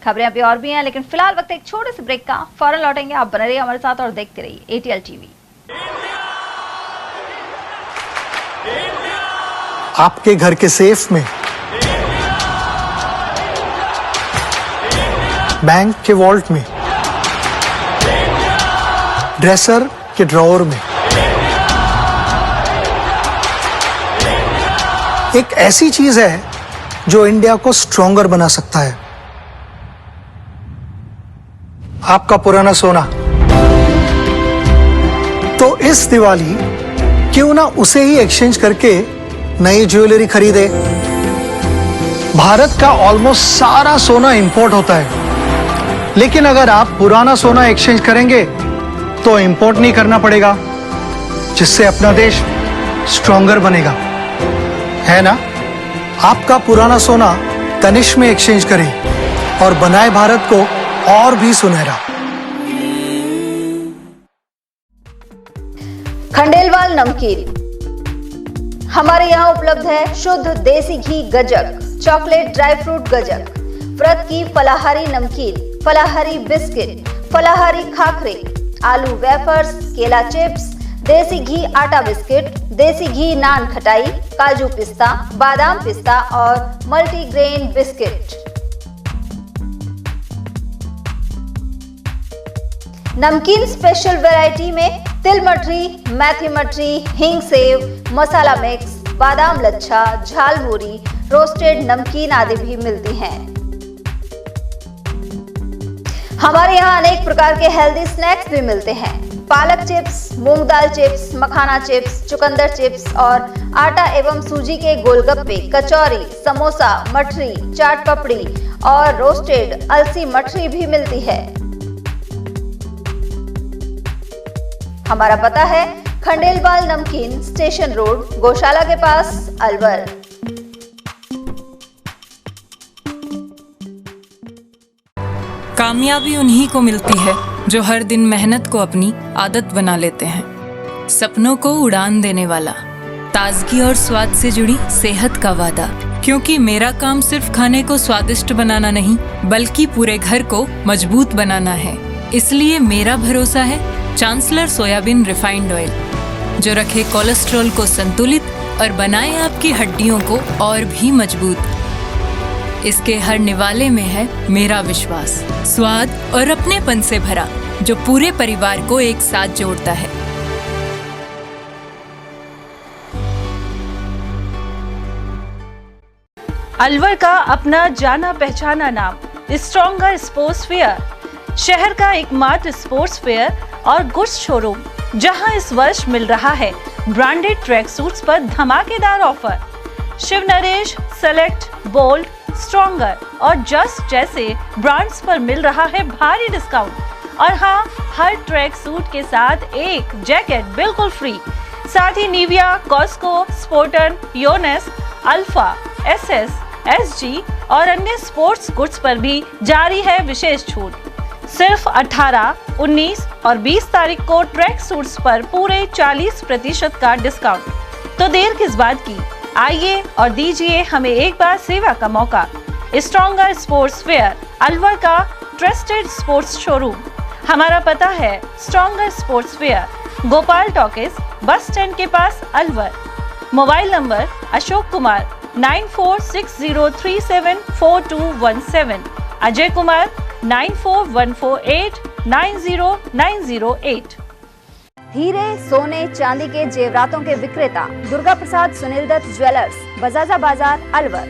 खबरें अभी और भी हैं, लेकिन फिलहाल वक्त एक छोटे से ब्रेक का, फौरन लौटेंगे। आप बने रहिए हमारे साथ और देखते रहिए ATL TV। आपके घर के सेफ में, बैंक के वॉल्ट में, ड्रेसर के ड्रॉअर में, एक ऐसी चीज है जो इंडिया को स्ट्रॉन्गर बना सकता है। आपका पुराना सोना। तो इस दिवाली क्यों ना उसे ही एक्सचेंज करके नई ज्वेलरी खरीदे। भारत का ऑलमोस्ट सारा सोना इंपोर्ट होता है, लेकिन अगर आप पुराना सोना एक्सचेंज करेंगे तो इंपोर्ट नहीं करना पड़ेगा, जिससे अपना देश स्ट्रॉन्गर बनेगा, है ना। आपका पुराना सोना तनिष्क में एक्सचेंज करें और बनाए भारत को और भी सुनहरा। खंडेलवाल नमकीन हमारे यहाँ उपलब्ध है। शुद्ध देसी घी गजक, चॉकलेट ड्राई फ्रूट गजक, व्रत की फलाहारी नमकीन, फलाहारी बिस्किट, फलाहारी खाखरे, आलू वेफर्स, केला चिप्स, देसी घी आटा बिस्किट, देसी घी नान खटाई, काजू पिस्ता, बादाम पिस्ता और मल्टीग्रेन बिस्किट। नमकीन स्पेशल वैरायटी में तिल मठरी, मेथी मठरी, हींग सेव, मसाला मिक्स, बादाम लच्छा, झालमुरी, रोस्टेड नमकीन आदि भी मिलती हैं। हमारे यहाँ अनेक प्रकार के हेल्दी स्नैक्स भी मिलते हैं। पालक चिप्स, मूंग दाल चिप्स, मखाना चिप्स, चुकंदर चिप्स और आटा एवं सूजी के गोलगप्पे, कचौरी, समोसा, मठरी, चाट पपड़ी और रोस्टेड अलसी मठरी भी मिलती है। हमारा पता है खंडेलवाल नमकीन, स्टेशन रोड, गौशाला के पास, अलवर। कामयाबी उन्हीं को मिलती है जो हर दिन मेहनत को अपनी आदत बना लेते हैं। सपनों को उड़ान देने वाला, ताजगी और स्वाद से जुड़ी सेहत का वादा। क्योंकि मेरा काम सिर्फ खाने को स्वादिष्ट बनाना नहीं, बल्कि पूरे घर को मजबूत बनाना है। इसलिए मेरा भरोसा है चांसलर सोयाबीन रिफाइंड ऑयल, जो रखे कोलेस्ट्रॉल को संतुलित और बनाए आपकी हड्डियों को और भी मजबूत। इसके हर निवाले में है मेरा विश्वास, स्वाद और अपनेपन से भरा, जो पूरे परिवार को एक साथ जोड़ता है। अलवर का अपना जाना पहचाना नाम स्ट्रॉन्गर स्पोर्ट्स फेयर, शहर का एकमात्र स्पोर्ट्स फेयर और गुड्स शोरूम, जहां इस वर्ष मिल रहा है ब्रांडेड ट्रैक सूट्स पर धमाकेदार offer. Shiv Naresh, select, bold, stronger और जस्ट जैसे ब्रांड्स पर मिल रहा है भारी डिस्काउंट। और हाँ, हर ट्रैक सूट के साथ एक जैकेट बिल्कुल फ्री। साथ ही Nivia, Cosco, Spartan, Yonex, Alpha, SS, SG और अन्य स्पोर्ट्स गुड्स पर भी जारी है विशेष छूट। सिर्फ 18, 19 और 20 तारीख को ट्रैक सूट्स पर पूरे 40% का डिस्काउंट। तो देर किस बात की, आइए और दीजिए हमें एक बार सेवा का मौका। स्ट्रॉन्गर स्पोर्ट्स फेयर, अलवर का ट्रस्टेड स्पोर्ट्स शोरूम। हमारा पता है stronger sports fair, Gopal talkies, bus stand के पास, अलवर। Mobile number Ashok Kumar 9460374217, Ajay Kumar 9414890908। हीरे, सोने, चांदी के जेवरातों के विक्रेता दुर्गा प्रसाद सुनील दत्त ज्वेलर्स, बजाजा बाजार, अलवर।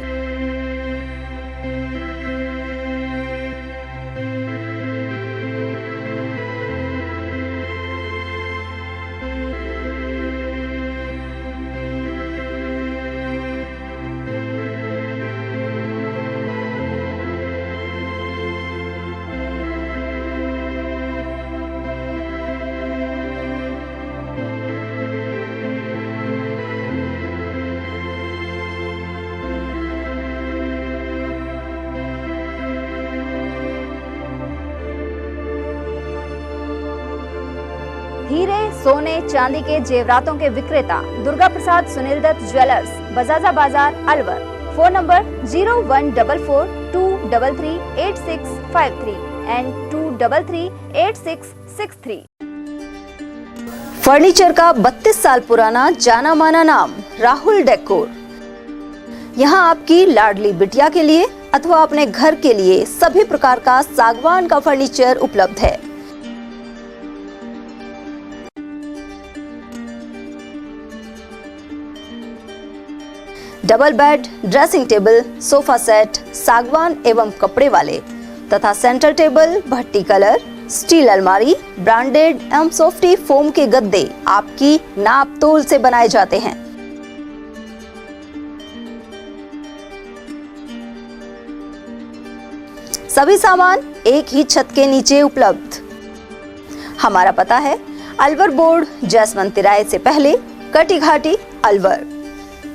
हीरे, सोने, चांदी के जेवरातों के विक्रेता Durga Prasad Sunil Dutt jewellers, Bajaja Bazar, Alwar. Phone number 0144233863 and 2338663। Furniture का 32 साल पुराना जाना माना नाम राहुल डेकोर। यहाँ आपकी लाडली बिटिया के लिए अथवा अपने घर के लिए सभी प्रकार का सागवान का फर्नीचर उपलब्ध है। Double bed, dressing table, sofa set, सागवान एवं कपड़े वाले तथा सेंटर टेबल, भट्टी कलर, स्टील अलमारी, ब्रांडेड एवं सॉफ्टी फोम के गद्दे आपकी नाप तोल से बनाए जाते हैं। सभी सामान एक ही छत के नीचे उपलब्ध। हमारा पता है अलवर बोर्ड, जैसवंत तिराहे से पहले, कटी घाटी, Alwar.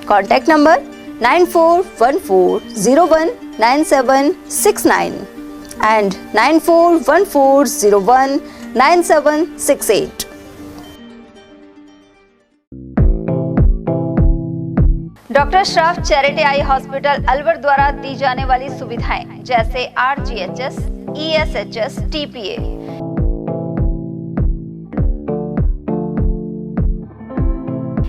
Contact number 9414019769 and 9414019768। Doctor Shroff charity eye hospital Alwar द्वारा दी जाने वाली सुविधाएं जैसे RGHS, ESHS, TPA,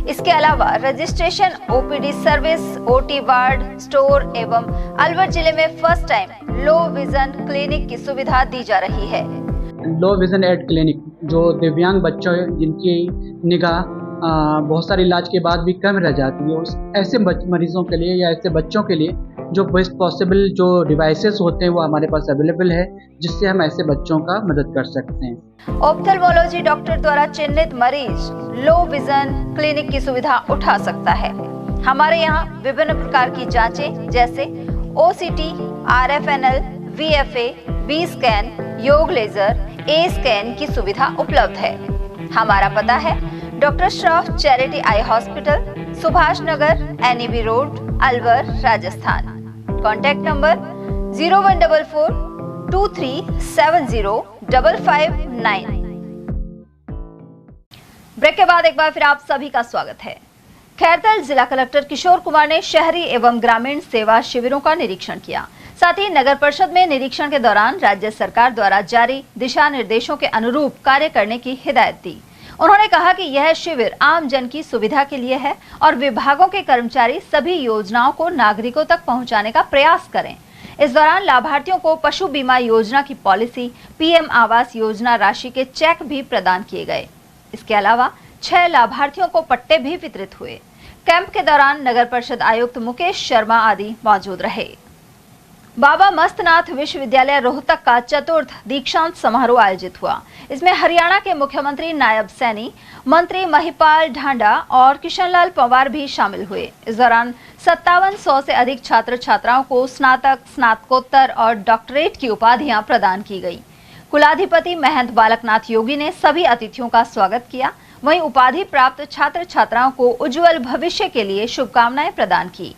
इसके अलावा registration, OPD service, OT ward, store एवं अलवर जिले में first time low vision clinic की सुविधा दी जा रही है। लो विजन एड क्लिनिक जो दिव्यांग बच्चों जिनकी निगाह बहुत सारे इलाज के बाद भी कम रह जाती है, उस ऐसे मरीजों के लिए या ऐसे बच्चों के लिए जो बेस्ट पॉसिबल जो डिवाइसेस होते हैं वो हमारे पास अवेलेबल है, जिससे हम ऐसे बच्चों का मदद कर सकते हैं। ऑप्थेल्मोलॉजी डॉक्टर द्वारा चिन्हित मरीज लो विजन क्लिनिक की सुविधा उठा सकता है। हमारे यहाँ विभिन्न प्रकार की जांचें जैसे OCT, RFNL, VFA, B scan, YAG laser, A scan की सुविधा उपलब्ध है। हमारा पता है doctor Shroff charity eye hospital, Subhash Nagar, NEB road, Alwar, Rajasthan. Contact number 014423705559। Break के बाद एक बार फिर आप सभी का स्वागत है। खैरतल जिला कलेक्टर किशोर कुमार ने शहरी एवं ग्रामीण सेवा शिविरों का निरीक्षण किया। साथ ही नगर परिषद में निरीक्षण के दौरान राज्य सरकार द्वारा जारी दिशा निर्देशों के अनुरूप कार्य करने की हिदायत दी। उन्होंने कहा कि यह शिविर आम जन की सुविधा के लिए है और विभागों के कर्मचारी सभी योजनाओं को नागरिकों तक पहुंचाने का प्रयास करें। इस दौरान लाभार्थियों को पशु बीमा योजना की पॉलिसी, PM आवास योजना राशि के चेक भी प्रदान किए गए। इसके अलावा 6 लाभार्थियों को पट्टे भी वितरित हुए। कैंप के दौरान नगर परिषद आयुक्त मुकेश शर्मा आदि मौजूद रहे। बाबा मस्तनाथ विश्वविद्यालय रोहतक का चतुर्थ दीक्षांत समारोह आयोजित हुआ। इसमें हरियाणा के मुख्यमंत्री नायब सैनी, मंत्री महिपाल ढांडा और किशनलाल पंवार भी शामिल हुए। इस दौरान 5700 से अधिक छात्र छात्राओं को स्नातक, स्नातकोत्तर और डॉक्टरेट की उपाधियां प्रदान की गई। कुलाधिपति महंत बालकनाथ योगी ने सभी अतिथियों का स्वागत किया। वहीं उपाधि प्राप्त छात्र छात्राओं को उज्जवल भविष्य के लिए शुभकामनाएं प्रदान की।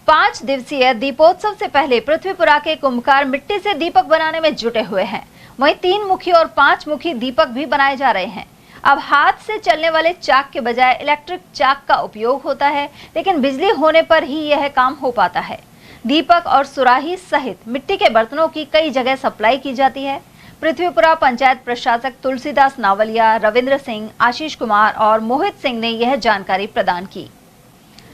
5 दिवसीय दीपोत्सव से पहले पृथ्वीपुरा के कुंभकार मिट्टी से दीपक बनाने में जुटे हुए हैं। वहीं 3 मुखी और 5 मुखी दीपक भी बनाए जा रहे हैं। अब हाथ से चलने वाले चाक के बजाय इलेक्ट्रिक चाक का उपयोग होता है, लेकिन बिजली होने पर ही यह काम हो पाता है। दीपक और सुराही सहित मिट्टी के बर्तनों की कई जगह सप्लाई की जाती है। पृथ्वीपुरा पंचायत प्रशासक तुलसीदास नावलिया, रविंद्र सिंह, आशीष कुमार और मोहित सिंह ने यह जानकारी प्रदान की।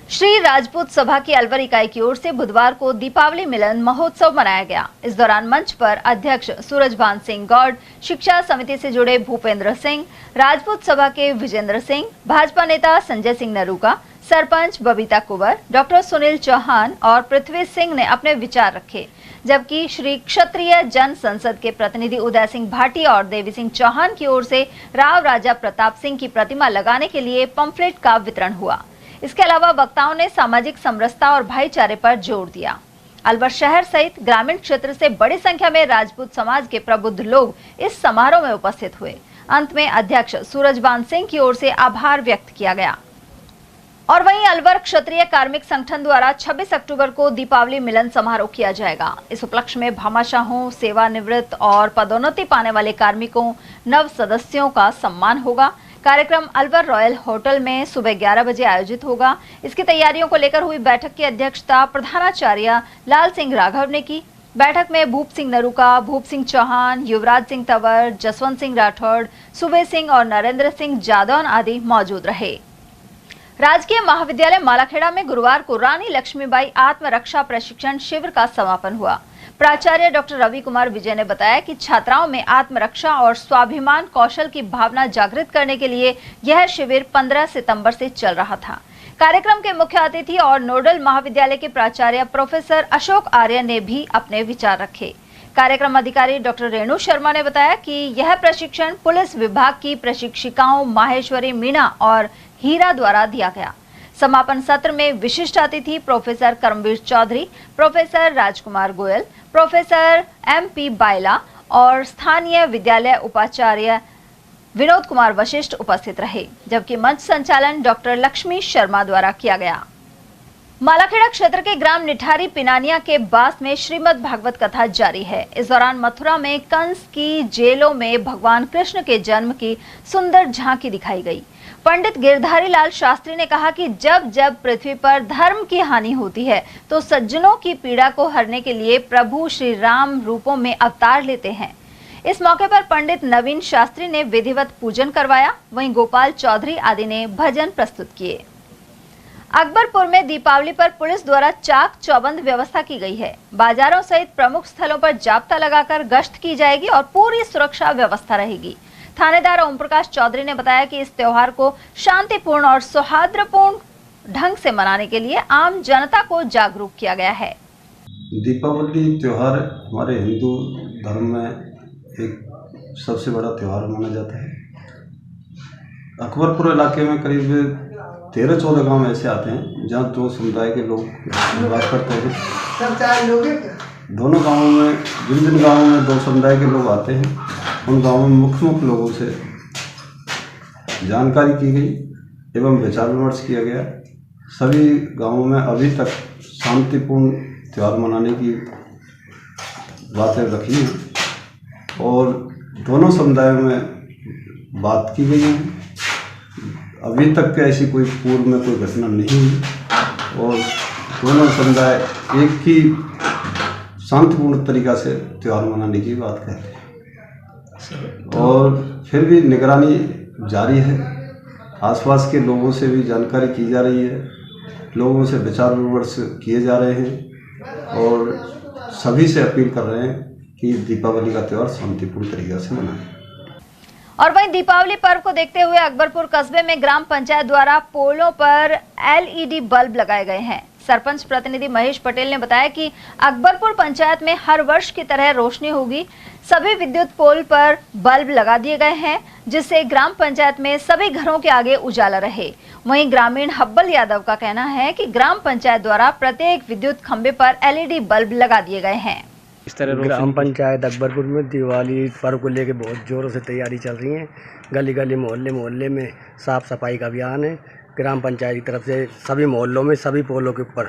श्री राजपूत सभा की अलवर इकाई की ओर से बुधवार को दीपावली मिलन महोत्सव मनाया गया। इस दौरान मंच पर अध्यक्ष सूरजभान सिंह गौड़, शिक्षा समिति से जुड़े भूपेंद्र सिंह, राजपूत सभा के विजेंद्र सिंह, भाजपा नेता संजय सिंह नरूका, सरपंच बबीता कुंवर, डॉक्टर सुनील चौहान और पृथ्वी सिंह ने अपने विचार रखे, जबकि श्री क्षत्रिय जन संसद के प्रतिनिधि उदय सिंह भाटी और देवी सिंह चौहान की ओर से राव राजा प्रताप सिंह की प्रतिमा लगाने के लिए पंफलेट का वितरण हुआ। इसके अलावा वक्ताओं ने सामाजिक समरसता और भाईचारे पर जोर दिया। अलवर शहर सहित ग्रामीण क्षेत्र से बड़ी संख्या में राजपूत समाज के प्रबुद्ध लोग इस समारोह में उपस्थित हुए। अंत में अध्यक्ष सूरजबान सिंह की ओर से आभार व्यक्त किया गया। और वहीं अलवर क्षत्रिय कार्मिक संगठन द्वारा 26 अक्टूबर को दीपावली मिलन समारोह किया जाएगा। इस उपलक्ष्य में भामाशाहों, सेवानिवृत्त और पदोन्नति पाने वाले कार्मिकों, नव सदस्यों का सम्मान होगा। कार्यक्रम अलवर रॉयल होटल में सुबह 11 बजे आयोजित होगा। इसकी तैयारियों को लेकर हुई बैठक की अध्यक्षता प्रधानाचार्य लाल सिंह राघव ने की। बैठक में भूप सिंह नरूका, भूप सिंह चौहान, युवराज सिंह तंवर, जसवंत सिंह राठौड़, सुबे सिंह और नरेंद्र सिंह जादौन आदि मौजूद रहे। राजकीय महाविद्यालय मालाखेड़ा में गुरुवार को रानी लक्ष्मीबाई आत्मरक्षा प्रशिक्षण शिविर का समापन हुआ। प्राचार्य डॉक्टर रवि कुमार विजय ने बताया कि छात्राओं में आत्मरक्षा और स्वाभिमान कौशल की भावना जागृत करने के लिए यह शिविर 15 सितंबर से चल रहा था। कार्यक्रम के मुख्य अतिथि और नोडल महाविद्यालय के प्राचार्य प्रोफेसर अशोक आर्य ने भी अपने विचार रखे। कार्यक्रम अधिकारी डॉक्टर रेणु शर्मा ने बताया कि यह प्रशिक्षण पुलिस विभाग की प्रशिक्षिकाओं माहेश्वरी मीणा और हीरा द्वारा दिया गया। समापन सत्र में विशिष्ट अतिथि प्रोफेसर करमवीर चौधरी, प्रोफेसर राजकुमार गोयल, प्रोफेसर MP बायला और स्थानीय विद्यालय उपाचार्य विनोद कुमार वशिष्ठ उपस्थित रहे, जबकि मंच संचालन डॉक्टर लक्ष्मी शर्मा द्वारा किया गया। मालाखेड़ा क्षेत्र के ग्राम निठारी पिनानिया के बास में श्रीमद् भागवत कथा जारी है। इस दौरान मथुरा में कंस की जेलों में भगवान कृष्ण के जन्म की सुंदर झांकी दिखाई गई। पंडित गिरधारी लाल शास्त्री ने कहा कि जब जब पृथ्वी पर धर्म की हानि होती है तो सज्जनों की पीड़ा को हरने के लिए प्रभु श्री राम रूपों में अवतार लेते हैं। इस मौके पर पंडित नवीन शास्त्री ने विधिवत पूजन करवाया, वहीं गोपाल चौधरी आदि ने भजन प्रस्तुत किए। अकबरपुर में दीपावली पर पुलिस द्वारा चाक चौबंद व्यवस्था की गई है। बाजारों सहित प्रमुख स्थलों पर जाब्ता लगाकर गश्त की जाएगी और पूरी सुरक्षा व्यवस्था रहेगी। थानेदार ओम प्रकाश चौधरी ने बताया कि इस त्योहार को शांतिपूर्ण और सौहार्दपूर्ण ढंग से मनाने के लिए आम जनता को जागरूक किया गया है। दीपावली त्योहार हमारे हिंदू धर्म में एक सबसे बड़ा त्योहार माना जाता है। अकबरपुर इलाके में करीब 13-14 गांव ऐसे आते हैं जहां दो समुदाय के लोग निवास करते हैं। दोनों गांवों में जिन गांवों में दो समुदाय के लोग आते हैं उन गांवों में मुख्य लोगों से जानकारी की गई एवं विचार विमर्श किया गया। सभी गांवों में अभी तक शांतिपूर्ण त्यौहार मनाने की बातें रखी हैं और दोनों समुदायों में बात की गई है। अभी तक ऐसी कोई पूर्व में कोई घटना नहीं हुई और दोनों समुदाय एक ही शांतिपूर्ण तरीका से त्यौहार मनाने की बात कहते हैं और फिर भी निगरानी जारी है। आसपास के लोगों से भी जानकारी की जा रही है, लोगों से विचार विमर्श किए जा रहे हैं और सभी से अपील कर रहे हैं कि दीपावली का त्यौहार शांतिपूर्ण तरीके से मनाएं। और वहीं दीपावली पर्व को देखते हुए अकबरपुर कस्बे में ग्राम पंचायत द्वारा पोलों पर LED बल्ब लगाए गए हैं। सरपंच प्रतिनिधि महेश पटेल ने बताया कि अकबरपुर पंचायत में हर वर्ष की तरह रोशनी होगी। सभी विद्युत पोल पर बल्ब लगा दिए गए हैं जिससे ग्राम पंचायत में सभी घरों के आगे उजाला रहे। वहीं ग्रामीण हब्बल यादव का कहना है कि ग्राम पंचायत द्वारा प्रत्येक विद्युत खंभे पर LED बल्ब लगा दिए गए हैं। इस तरह ग्राम पंचायत अकबरपुर में दिवाली पर्व को लेकर बहुत जोरों से तैयारी चल रही है। गली गली मोहल्ले मोहल्ले में साफ सफाई का अभियान है। ग्राम पंचायत की तरफ से सभी मोहल्लों में सभी पोलों के ऊपर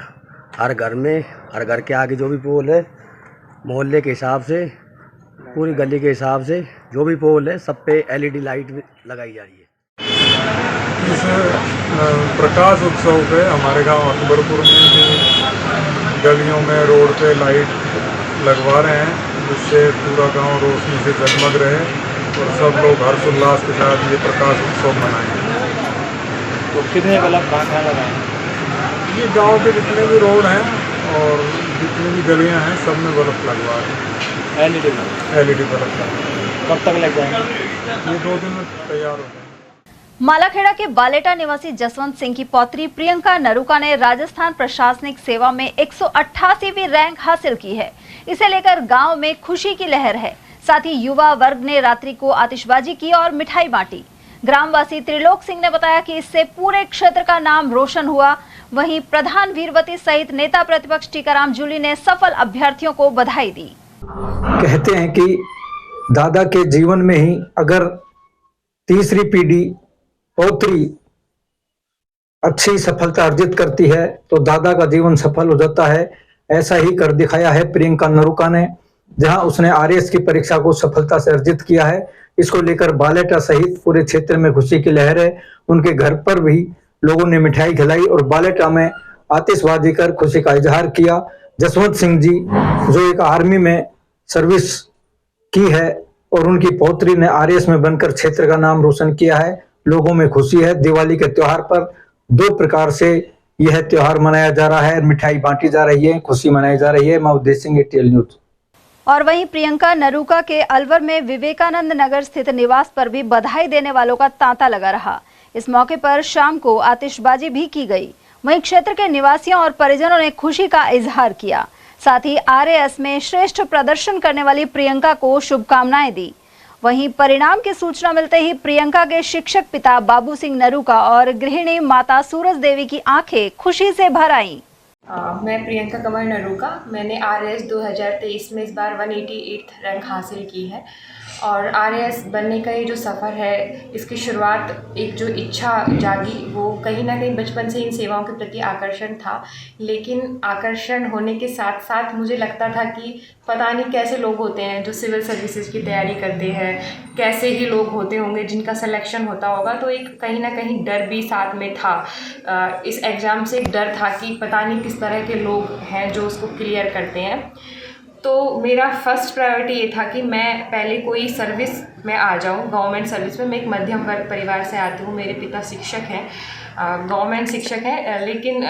हर घर के आगे जो भी पोल है मोहल्ले के हिसाब से पूरी गली के हिसाब से जो भी पोल है सब पे LED लाइट लगाई जा रही है। इस प्रकाश उत्सव पे हमारे गांव अकबरपुर में भी गलियों में रोड पे लाइट लगवा रहे हैं जिससे पूरा गांव रोशनी से जगमग रहे और सब लोग हर्षोल्लास के साथ ये प्रकाश उत्सव मनाएंगे। तो कितने बल्ब कहाँ लगाएं? ये गांव के जितने भी रोड हैं और जितनी भी गलियां हैं सब में बल्ब लगवा रहे हैं। LED बल्ब कब तक लग जाएंगे? ये 2 दिन में तैयार हो जाएंगे। मालाखेड़ा के बालेटा निवासी जसवंत सिंह की पौत्री प्रियंका नरूका ने राजस्थान प्रशासनिक सेवा में 188वीं रैंक हासिल की है। इसे लेकर गांव में खुशी की लहर है। साथ ही युवा वर्ग ने रात्रि को आतिशबाजी की और मिठाई बांटी। ग्रामवासी त्रिलोक सिंह ने बताया कि इससे पूरे क्षेत्र का नाम रोशन हुआ। वहीं प्रधान वीरवती सहित नेता प्रतिपक्ष टीकाराम जूली ने सफल अभ्यर्थियों को बधाई दी। कहते हैं कि दादा के जीवन में ही अगर तीसरी पीढ़ी पौत्री अच्छी सफलता अर्जित करती है तो दादा का जीवन सफल हो जाता है। ऐसा ही कर दिखाया है प्रियंका नरूका ने, जहां उसने RS की परीक्षा को सफलता से अर्जित किया है। इसको लेकर बालेटा सहित पूरे क्षेत्र में खुशी की लहर है। उनके घर पर भी लोगों ने मिठाई खिलाई और बालेटा में आतिशबाजी कर खुशी का इजहार किया। जसवंत सिंह जी जो एक आर्मी में सर्विस की है और उनकी पौत्री ने RS में बनकर क्षेत्र का नाम रोशन किया है। लोगों में खुशी है। दिवाली के त्योहार पर 2 प्रकार से यह त्योहार मनाया जा रहा है, मिठाई बांटी जा रही है, खुशी मनाई जा रही है। मैं उदय सिंह, ATL न्यूज। और वहीं प्रियंका नरूका के अलवर में विवेकानंद नगर स्थित निवास पर भी बधाई देने वालों का तांता लगा रहा। इस मौके पर शाम को आतिशबाजी भी की गई। वहीं क्षेत्र के निवासियों और परिजनों ने खुशी का इजहार किया। साथ ही RAS में श्रेष्ठ प्रदर्शन करने वाली प्रियंका को शुभकामनाएं दी। वहीं परिणाम की सूचना मिलते ही प्रियंका के शिक्षक पिता बाबू सिंह नरूका और गृहिणी माता सूरज देवी की आंखें खुशी से भर आईं। मैं प्रियंका कंवर नरूका, मैंने RAS 2023 में इस बार 188th रैंक हासिल की है और RAS बनने का ये जो सफ़र है, इसकी शुरुआत एक जो इच्छा जागी वो कहीं ना कहीं बचपन से इन सेवाओं के प्रति आकर्षण था। लेकिन आकर्षण होने के साथ साथ मुझे लगता था कि पता नहीं कैसे लोग होते हैं जो सिविल सर्विसेज की तैयारी करते हैं, कैसे ही लोग होते होंगे जिनका सिलेक्शन होता होगा। तो एक कहीं ना कहीं डर भी साथ में था। इस एग्ज़ाम से एक डर था कि पता नहीं किस तरह के लोग हैं जो उसको क्लियर करते हैं। तो मेरा फर्स्ट प्रायोरिटी ये था कि मैं पहले कोई सर्विस में आ जाऊँ, गवर्नमेंट सर्विस में। मैं एक मध्यम वर्ग परिवार से आती हूँ, मेरे पिता शिक्षक हैं, गवर्नमेंट शिक्षक हैं। लेकिन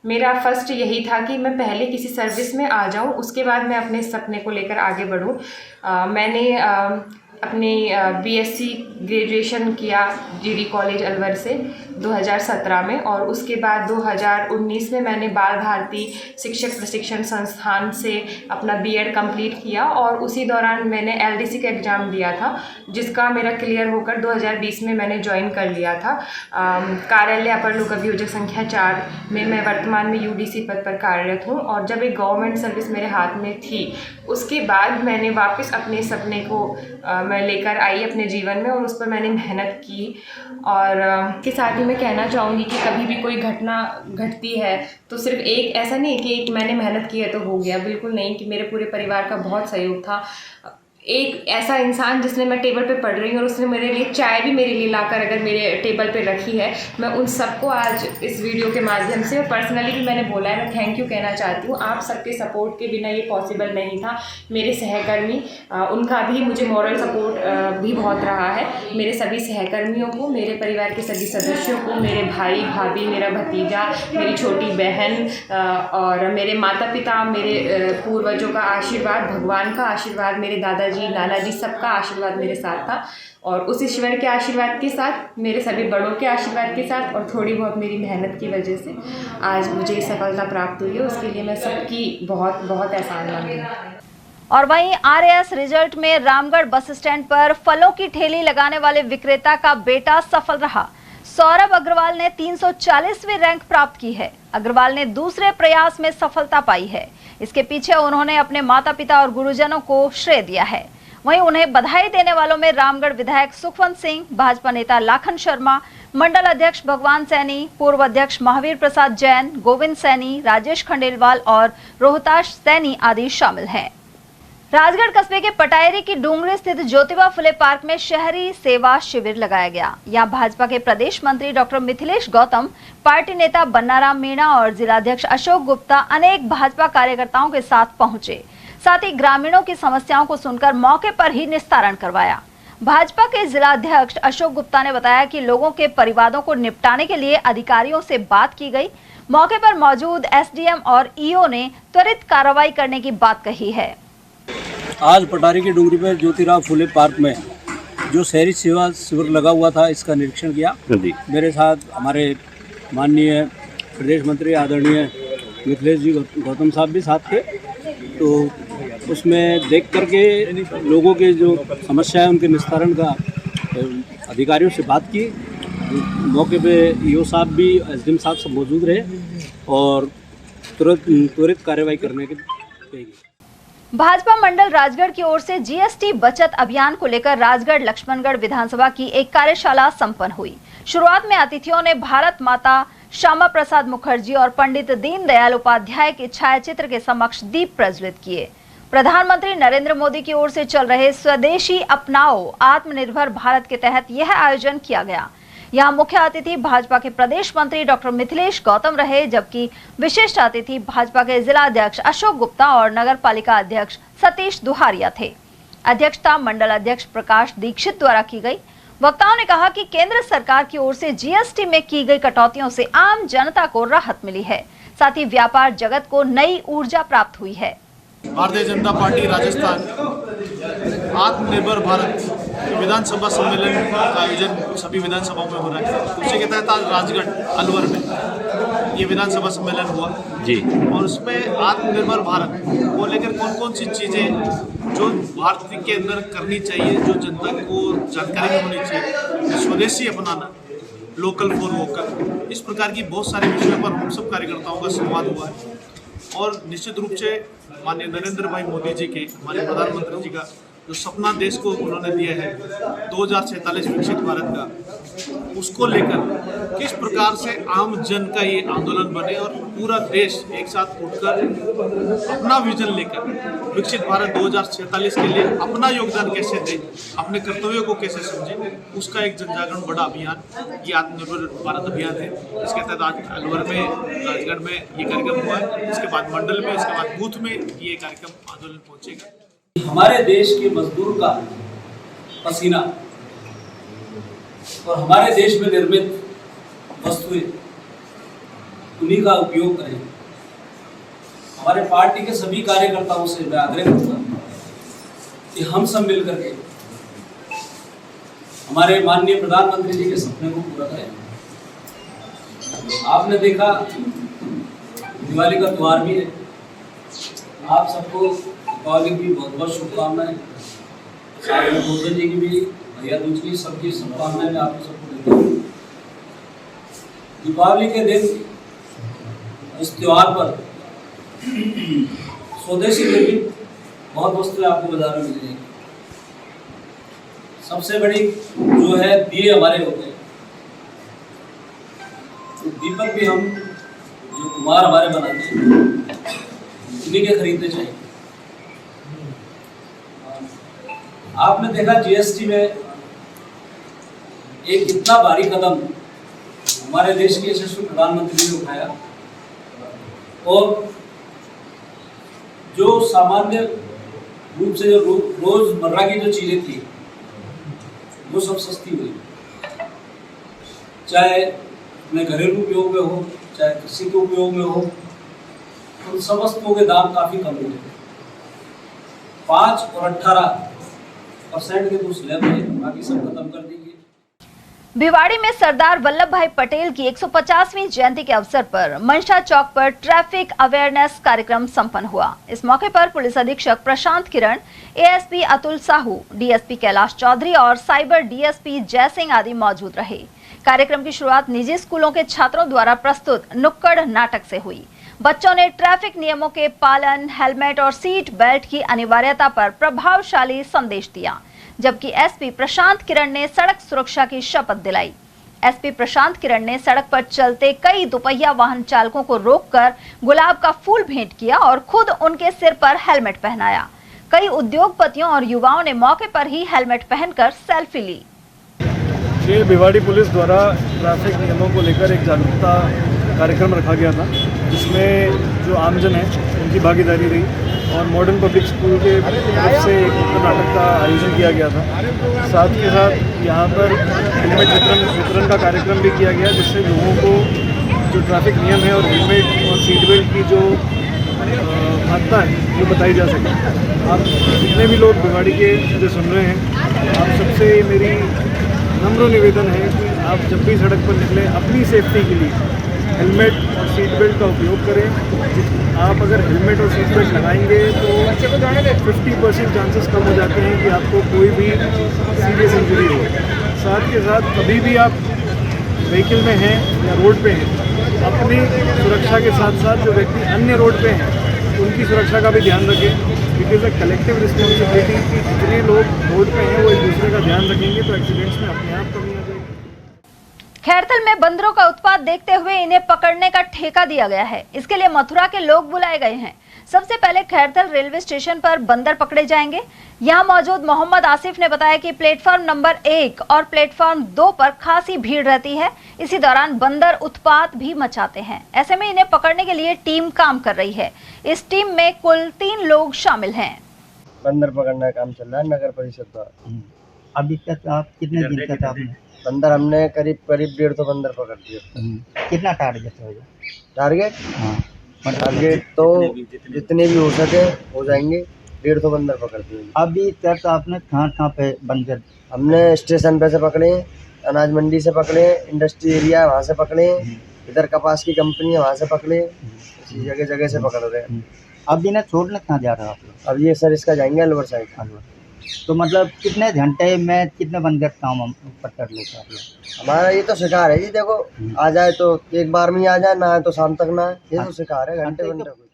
मेरा फर्स्ट यही था कि मैं पहले किसी सर्विस में आ जाऊँ, उसके बाद मैं अपने सपने को लेकर आगे बढ़ूँ। मैंने अपनी BSc ग्रेजुएशन किया GD कॉलेज अलवर से 2017 में और उसके बाद 2019 में मैंने बाल भारती शिक्षक प्रशिक्षण संस्थान से अपना B.Ed कंप्लीट किया और उसी दौरान मैंने LDC का एग्ज़ाम दिया था, जिसका मेरा क्लियर होकर 2020 में मैंने ज्वाइन कर लिया था। कार्यालय अपर लोक अभियोजक संख्या 4 में मैं वर्तमान में UDC पद पर कार्यरत हूँ और जब एक गवर्नमेंट सर्विस मेरे हाथ में थी, उसके बाद मैंने वापस अपने सपने को मैं लेकर आई अपने जीवन में और उस पर मैंने मेहनत की। और के साथ ही मैं कहना चाहूँगी कि कभी भी कोई घटना घटती है तो सिर्फ एक ऐसा नहीं कि एक मैंने मेहनत की है तो हो गया, बिल्कुल नहीं। कि मेरे पूरे परिवार का बहुत सहयोग था। एक ऐसा इंसान जिसने मैं टेबल पे पढ़ रही हूँ और उसने मेरे लिए चाय भी मेरे लिए लाकर अगर मेरे टेबल पे रखी है, मैं उन सबको आज इस वीडियो के माध्यम से और पर्सनली भी मैंने बोला है, मैं थैंक यू कहना चाहती हूँ। आप सबके सपोर्ट के बिना ये पॉसिबल नहीं था। मेरे सहकर्मी, उनका भी मुझे मॉरल सपोर्ट भी बहुत रहा है। मेरे सभी सहकर्मियों को, मेरे परिवार के सभी सदस्यों को, मेरे भाई भाभी, मेरा भतीजा, मेरी छोटी बहन और मेरे माता पिता, मेरे पूर्वजों का आशीर्वाद, भगवान का आशीर्वाद, मेरे दादाजी, नाना जी, सबका आशीर्वाद मेरे साथ था। और उस ईश्वर के आशीर्वाद के साथ, मेरे सभी बड़ों के आशीर्वाद के साथ और थोड़ी बहुत मेरी मेहनत की वजह से आज मुझे सफलता प्राप्त हुई है। उसके लिए मैं सबकी बहुत बहुत एहसानमंद हूँ। और वहीं RAS रिजल्ट में रामगढ़ बस स्टैंड पर फलों की ठेली लगाने वाले विक्रेता का बेटा सफल रहा। सौरभ अग्रवाल ने 340वीं रैंक प्राप्त की है। अग्रवाल ने दूसरे प्रयास में सफलता पाई है। इसके पीछे उन्होंने अपने माता पिता और गुरुजनों को श्रेय दिया है। वहीं उन्हें बधाई देने वालों में रामगढ़ विधायक सुखवंत सिंह, भाजपा नेता लाखन शर्मा, मंडल अध्यक्ष भगवान सैनी, पूर्व अध्यक्ष महावीर प्रसाद जैन, गोविंद सैनी, राजेश खंडेलवाल और रोहताश सैनी आदि शामिल हैं। राजगढ़ कस्बे के पटायरी की डूंगरी स्थित ज्योतिबा फुले पार्क में शहरी सेवा शिविर लगाया गया। यहां भाजपा के प्रदेश मंत्री डॉक्टर मिथिलेश गौतम, पार्टी नेता बन्नाराम मीणा और जिलाध्यक्ष अशोक गुप्ता अनेक भाजपा कार्यकर्ताओं के साथ पहुंचे। साथ ही ग्रामीणों की समस्याओं को सुनकर मौके पर ही निस्तारण करवाया। भाजपा के जिलाध्यक्ष अशोक गुप्ता ने बताया कि लोगों के परिवारों को निपटाने के लिए अधिकारियों से बात की गई। मौके पर मौजूद SDM और EO ने त्वरित कार्रवाई करने की बात कही है। आज पटारी की डूंगरी पर ज्योतिराव फुले पार्क में जो शहरी सेवा शिविर लगा हुआ था, इसका निरीक्षण किया। मेरे साथ हमारे माननीय प्रदेश मंत्री आदरणीय मिथिलेश जी गौतम साहब भी साथ थे। तो उसमें देख करके लोगों के जो समस्या है उनके निस्तारण का अधिकारियों से बात की। मौके पे EO साहब भी, SDM साहब सब मौजूद रहे और त्वरित कार्रवाई करने के। भाजपा मंडल राजगढ़ की ओर से GST बचत अभियान को लेकर राजगढ़ लक्ष्मणगढ़ विधानसभा की एक कार्यशाला संपन्न हुई। शुरुआत में अतिथियों ने भारत माता श्यामा प्रसाद मुखर्जी और पंडित दीनदयाल उपाध्याय के छायाचित्र के समक्ष दीप प्रज्वलित किए। प्रधानमंत्री नरेंद्र मोदी की ओर से चल रहे स्वदेशी अपनाओ आत्मनिर्भर भारत के तहत यह आयोजन किया गया। यहाँ मुख्य अतिथि भाजपा के प्रदेश मंत्री डॉक्टर मिथिलेश गौतम रहे, जबकि विशिष्ट अतिथि भाजपा के जिलाध्यक्ष अशोक गुप्ता और नगर पालिका अध्यक्ष सतीश दुहारिया थे। अध्यक्षता मंडल अध्यक्ष प्रकाश दीक्षित द्वारा की गई। वक्ताओं ने कहा कि केंद्र सरकार की ओर से GST में की गई कटौतियों से आम जनता को राहत मिली है, साथ ही व्यापार जगत को नई ऊर्जा प्राप्त हुई है। भारतीय जनता पार्टी राजस्थान आत्मनिर्भर भारत विधानसभा सम्मेलन का आयोजन सभी विधानसभाओं में हो रहा है। उसी के तहत आज राजगढ़ अलवर में ये विधानसभा सम्मेलन हुआ जी, और उसमें आत्मनिर्भर भारत को लेकर कौन कौन सी चीज़ें जो भारत के अंदर करनी चाहिए, जो जनता को जानकारी होनी चाहिए, स्वदेशी अपनाना, लोकल फॉर वोकल, इस प्रकार की बहुत सारे विषयों पर हम सब कार्यकर्ताओं का संवाद हुआ है। और निश्चित रूप से माननीय नरेंद्र भाई मोदी जी के, हमारे प्रधानमंत्री जी का जो सपना देश को उन्होंने दिया है 2047 विकसित भारत का, उसको लेकर किस प्रकार से आम जन का ये आंदोलन बने और पूरा देश एक साथ उठकर अपना विजन लेकर विकसित भारत 2047 के लिए अपना योगदान कैसे दे, अपने कर्तव्यों को कैसे समझे, उसका एक जनजागरण बड़ा अभियान ये आत्मनिर्भर भारत अभियान है। इसके तहत आज अलवर में, राजगढ़ में ये कार्यक्रम हुआ है। इसके बाद मंडल में, इसके बाद बूथ में ये कार्यक्रम आंदोलन पहुंचेगा। हमारे देश के मजदूर का पसीना और हमारे देश में निर्मित वस्तुएं, उन्हीं का उपयोग करें। हमारे पार्टी के सभी कार्यकर्ताओं से मैं आग्रह करूंगा कि हम सब मिलकर के हमारे माननीय प्रधानमंत्री जी के सपने को पूरा करें। आपने देखा दिवाली का त्योहार भी है, आप सबको दीपावली की बहुत बहुत शुभकामनाएं। मोदी जी की भी, भैया दूज की, सबकी शुभकामनाएं मैं आप सबको देता हूँ। दीपावली के दिन इस त्योहार पर स्वदेशी निर्मित बहुत वस्तुएं आपको बाजार में मिल जाएगी। सबसे बड़ी जो है दिए हमारे होते हैं, तो दीपक भी हम जो कुमार हमारे बनाते हैं उन्हीं के खरीदने चाहिए। आपने देखा जीएसटी में एक इतना भारी कदम हमारे देश के यशस्वी प्रधानमंत्री ने उठाया और जो सामान्य रूप से जो रोजमर्रा की जो चीजें थी वो सब सस्ती हुई, चाहे अपने घरेलू उपयोग में हो, चाहे कृषि के उपयोग में हो, उन सब वस्तुओं के दाम काफी कम हुए। 5 और 18% के कुछ स्लैब है, बाकी सब खत्म कर दी। भिवाड़ी में सरदार वल्लभ भाई पटेल की 150वीं जयंती के अवसर पर मंशा चौक पर ट्रैफिक अवेयरनेस कार्यक्रम संपन्न हुआ। इस मौके पर पुलिस अधीक्षक प्रशांत किरण, एएसपी अतुल साहू, डीएसपी कैलाश चौधरी और साइबर डीएसपी जयसिंह आदि मौजूद रहे। कार्यक्रम की शुरुआत निजी स्कूलों के छात्रों द्वारा प्रस्तुत नुक्कड़ नाटक से हुई। बच्चों ने ट्रैफिक नियमों के पालन, हेलमेट और सीट बेल्ट की अनिवार्यता पर प्रभावशाली संदेश दिया, जबकि एसपी प्रशांत किरण ने सड़क सुरक्षा की शपथ दिलाई। एसपी प्रशांत किरण ने सड़क पर चलते कई दोपहिया वाहन चालकों को रोककर गुलाब का फूल भेंट किया और खुद उनके सिर पर हेलमेट पहनाया। कई उद्योगपतियों और युवाओं ने मौके पर ही हेलमेट पहनकर सेल्फी ली। ये भिवाड़ी पुलिस द्वारा ट्रैफिक नियमों को लेकर एक जागरूकता कार्यक्रम रखा गया था, जिसमें जो आमजन है उनकी भागीदारी रही और मॉडर्न पब्लिक स्कूल के तरफ से एक नुक्कड़ नाटक का आयोजन किया गया था। साथ के साथ यहाँ पर हेलमेट वितरण का कार्यक्रम भी किया गया, जिससे लोगों को जो ट्रैफिक नियम है और हेलमेट और सीट बेल्ट की जो महत्ता है वो बताई जा सके। आप जितने भी लोग भिवाड़ी के मुझे सुन रहे हैं, आप सबसे मेरी नम्र निवेदन है कि आप जब भी सड़क पर निकलें अपनी सेफ्टी के लिए हेलमेट और सीट बेल्ट का उपयोग करें। आप अगर हेलमेट और सीट बेल्ट लगाएंगे तो 50% चांसेस कम हो जाते हैं कि आपको कोई भी सीरियस इंजरी हो। साथ के साथ कभी भी आप व्हीकल में हैं या रोड पे हैं, अपनी सुरक्षा के साथ साथ जो व्यक्ति अन्य रोड पे हैं उनकी सुरक्षा का भी ध्यान रखें। बिकॉज अ कलेक्टिव रिस्पॉन्सिबिलिटी कि जितने लोग रोड पे हैं वो एक दूसरे का ध्यान रखेंगे तो एक्सीडेंट्स में अपने आप कमी आ जाएगी। खैरथल में बंदरों का उत्पात देखते हुए इन्हें पकड़ने का ठेका दिया गया है। इसके लिए मथुरा के लोग बुलाए गए हैं। सबसे पहले खैरथल रेलवे स्टेशन पर बंदर पकड़े जाएंगे। यहां मौजूद मोहम्मद आसिफ ने बताया कि प्लेटफॉर्म नंबर 1 और प्लेटफॉर्म 2 पर खासी भीड़ रहती है। इसी दौरान बंदर उत्पात भी मचाते हैं। ऐसे में इन्हें पकड़ने के लिए टीम काम कर रही है। इस टीम में कुल 3 लोग शामिल हैं। बंदर पकड़ने का काम चल रहा है नगर परिषद द्वारा। अभी तक आप कितने दिन तक आपने बंदर हमने करीब 150 बंदर पकड़ दिए। कितना टारगेट हो टारगेट? टारगेट तो जितने भी हो सके हो जाएंगे। 150 बंदर पकड़ दिए। अभी तक आपने कहाँ पे बंदर? हमने स्टेशन पे से पकड़े, अनाज मंडी से पकड़े, इंडस्ट्री एरिया है वहाँ से पकड़े, इधर कपास की कंपनी है वहाँ से पकड़े, इसी जगह जगह से पकड़ रहे हैं। अब इन्हें छोड़ने कहाँ जा रहे हो आप लोग? अब ये सर इसका जाएंगे अलवर साइड। तो मतलब कितने घंटे में कितने बंदे काम हम पकड़ लेते हैं आप लोग? हमारा ये तो शिकार है जी, देखो आ जाए तो एक बार में ही आ जाए, ना आए तो शाम तक ना आए, ये तो शिकार है घंटे घंटे।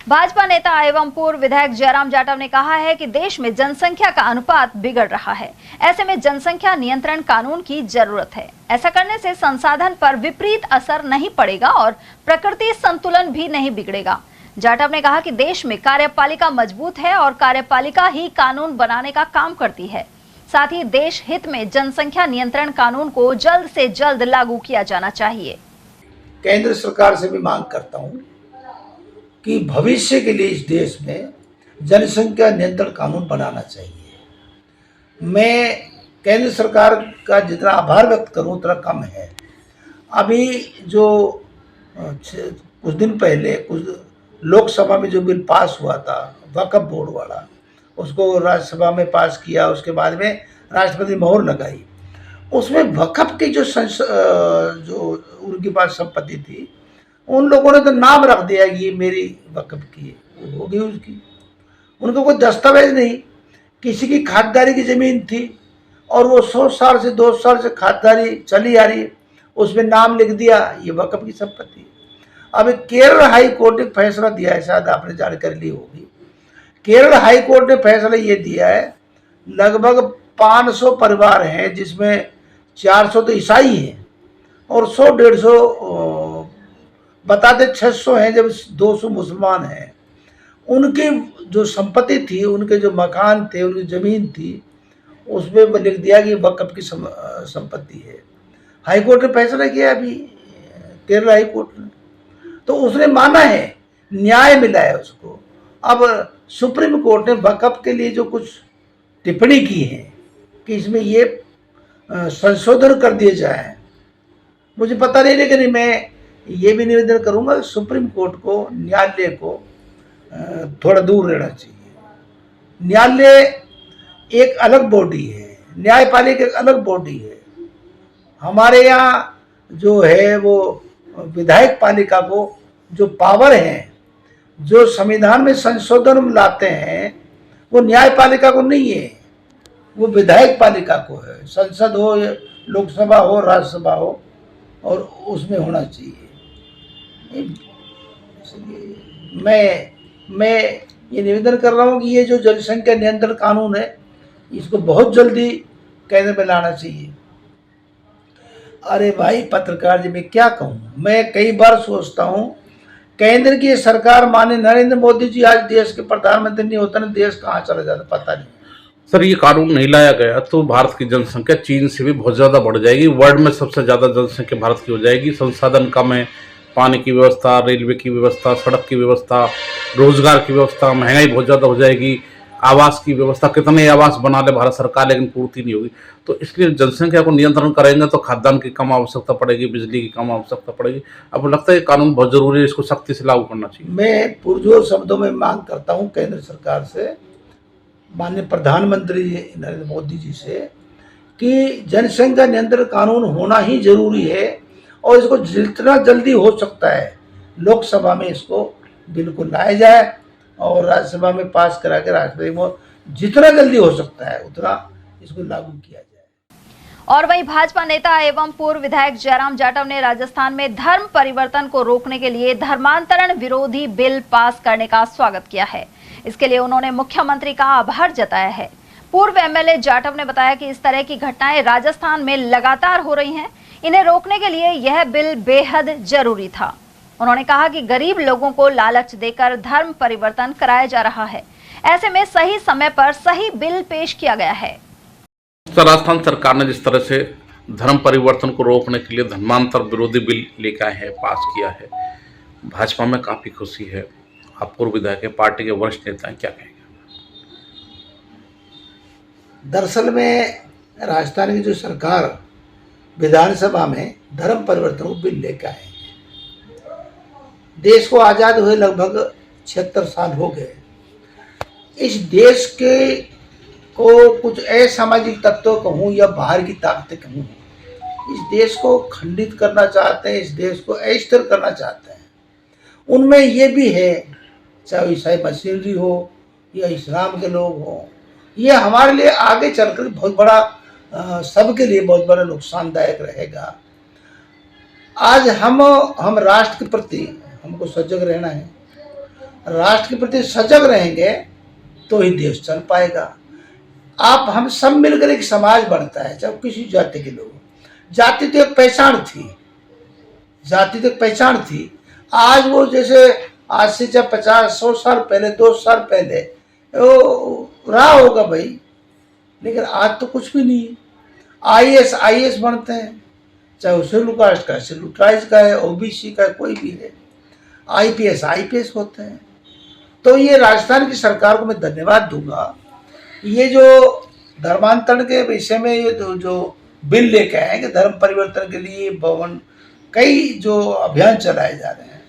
भाजपा नेता एवं पूर्व विधायक जयराम जाटव ने कहा है कि देश में जनसंख्या का अनुपात बिगड़ रहा है। ऐसे में जनसंख्या नियंत्रण कानून की जरूरत है। ऐसा करने से संसाधन पर विपरीत असर नहीं पड़ेगा और प्रकृति संतुलन भी नहीं बिगड़ेगा। जाटव ने कहा कि देश में कार्यपालिका मजबूत है और कार्यपालिका ही कानून बनाने का काम करती है। साथ ही देश हित में जनसंख्या नियंत्रण कानून को जल्द से जल्द लागू किया जाना चाहिए। केंद्र सरकार से भी मांग करता हूं कि भविष्य के लिए इस देश में जनसंख्या नियंत्रण कानून बनाना चाहिए। मैं केंद्र सरकार का जितना आभार व्यक्त करूं उतना कम है। अभी जो कुछ दिन पहले कुछ लोकसभा में जो बिल पास हुआ था वक्फ बोर्ड वाला, उसको राज्यसभा में पास किया, उसके बाद में राष्ट्रपति मोहर लगाई। उसमें वक्फ की जो उनके पास संपत्ति थी, उन लोगों ने तो नाम रख दिया कि ये मेरी वक्फ की होगी उसकी। उनको कोई दस्तावेज नहीं, किसी की खातिरदारी की ज़मीन थी और वो 100 साल से 200 साल से खातिरदारी चली आ रही है, उसमें नाम लिख दिया ये वक्फ की संपत्ति। अब केरल हाई कोर्ट ने फैसला दिया है, शायद आपने जानकारी ली होगी। केरल हाई कोर्ट ने फैसला ये दिया है, लगभग 500 परिवार हैं जिसमें 400 तो ईसाई हैं और 100-150 बताते 600 हैं, जब 200 मुसलमान हैं। उनकी जो संपत्ति थी, उनके जो मकान थे, उनकी ज़मीन थी, उसमें लिख दिया कि वक्फ की संपत्ति है। हाई कोर्ट ने फैसला किया अभी, केरल हाई कोर्ट ने, तो उसने माना है, न्याय मिला है उसको। अब सुप्रीम कोर्ट ने वक्फ के लिए जो कुछ टिप्पणी की है कि इसमें ये संशोधन कर दिए जाए, मुझे पता नहीं, लेकिन मैं ये भी निवेदन करूंगा सुप्रीम कोर्ट को, न्यायालय को थोड़ा दूर रहना चाहिए। न्यायालय एक अलग बॉडी है, न्यायपालिका एक अलग बॉडी है। हमारे यहाँ जो है वो विधायक पालिका को जो पावर है, जो संविधान में संशोधन लाते हैं, वो न्यायपालिका को नहीं है, वो विधायक पालिका को है। संसद हो, लोकसभा हो, राज्यसभा हो, और उसमें होना चाहिए। मैं ये निवेदन कर रहा हूँ कि ये जो जनसंख्या नियंत्रण कानून है, इसको बहुत जल्दी केंद्र में लाना चाहिए। अरे भाई पत्रकार जी, मैं क्या कहूँ, मैं कई बार सोचता हूँ केंद्र की सरकार माने नरेंद्र मोदी जी आज देश के प्रधानमंत्री नहीं होता ना, देश कहाँ चला जाता पता नहीं। सर, ये कानून नहीं लाया गया तो भारत की जनसंख्या चीन से भी बहुत ज़्यादा बढ़ जाएगी। वर्ल्ड में सबसे ज़्यादा जनसंख्या भारत की हो जाएगी। संसाधन कम है, पानी की व्यवस्था, रेलवे की व्यवस्था, सड़क की व्यवस्था, रोजगार की व्यवस्था, महंगाई बहुत ज़्यादा हो जाएगी। आवास की व्यवस्था, कितने आवास बना ले भारत सरकार, लेकिन पूर्ति नहीं होगी। तो इसलिए जनसंख्या को नियंत्रण करेंगे तो खाद्यान्न की कम आवश्यकता पड़ेगी, बिजली की कम आवश्यकता पड़ेगी। अब लगता है कानून बहुत जरूरी है, इसको सख्ती से लागू करना चाहिए। मैं पुरजोर शब्दों में मांग करता हूँ केंद्र सरकार से, माननीय प्रधानमंत्री नरेंद्र मोदी जी से, कि जनसंख्या नियंत्रण कानून होना ही जरूरी है और इसको जितना जल्दी हो सकता है लोकसभा में इसको बिल्कुल लाया जाए और राज्यसभा में पास करा के राष्ट्रपति में जितना जल्दी हो सकता है उतना इसको लागू किया जाए। और वहीं भाजपा नेता एवं पूर्व विधायक जयराम जाटव ने राजस्थान में धर्म परिवर्तन को रोकने के लिए धर्मांतरण विरोधी बिल पास करने का स्वागत किया है। इसके लिए उन्होंने मुख्यमंत्री का आभार जताया है। पूर्व एमएलए जाटव ने बताया कि इस तरह की घटनाएं राजस्थान में लगातार हो रही हैं। इन्हें रोकने के लिए यह बिल बेहद जरूरी था। उन्होंने कहा कि गरीब लोगों को लालच देकर धर्म परिवर्तन कराया जा रहा है। ऐसे में सही समय पर सही बिल पेश किया गया है। राजस्थान सरकार ने जिस तरह से धर्म परिवर्तन को रोकने के लिए धर्मांतर विरोधी बिल लेकर आए हैं, पास किया है, भाजपा में काफी खुशी है। आप पूर्व विधायक, पार्टी के वरिष्ठ नेता हैं, क्या कहेंगे? दरअसल में राजस्थान की जो सरकार विधानसभा में धर्म परिवर्तन को बिल लेकर आए, देश को आज़ाद हुए लगभग 76 साल हो गए। इस देश के को कुछ असामाजिक तत्वों कहूँ या बाहर की ताकतें कहूँ, इस देश को खंडित करना चाहते हैं, इस देश को अस्थिर करना चाहते हैं। उनमें ये भी है, चाहे ईसाई मशीनरी हो या इस्लाम के लोग हों, ये हमारे लिए आगे चलकर बहुत बड़ा सबके लिए बहुत बड़ा नुकसानदायक रहेगा। आज हम राष्ट्र के प्रति हमको सजग रहना है। राष्ट्र के प्रति सजग रहेंगे तो ही देश चल पाएगा। हम सब मिलकर एक समाज बनता है, चाहे किसी जाति के लोग। जाति तो एक पहचान थी, जाति तो एक पहचान थी। आज वो जैसे आज से जब 50-100 साल पहले, 200 साल पहले रहा होगा भाई, लेकिन आज तो कुछ भी नहीं है। IAS बनते हैं, चाहे वो शेड्यूल कास्ट का, शेड्यूल ट्राइब्स का है, OBC का है, कोई भी है। IPS होते हैं। तो ये राजस्थान की सरकार को मैं धन्यवाद दूंगा। ये जो धर्मांतरण के विषय में ये जो बिल लेके आए कि धर्म परिवर्तन के लिए भवन कई जो अभियान चलाए जा रहे हैं,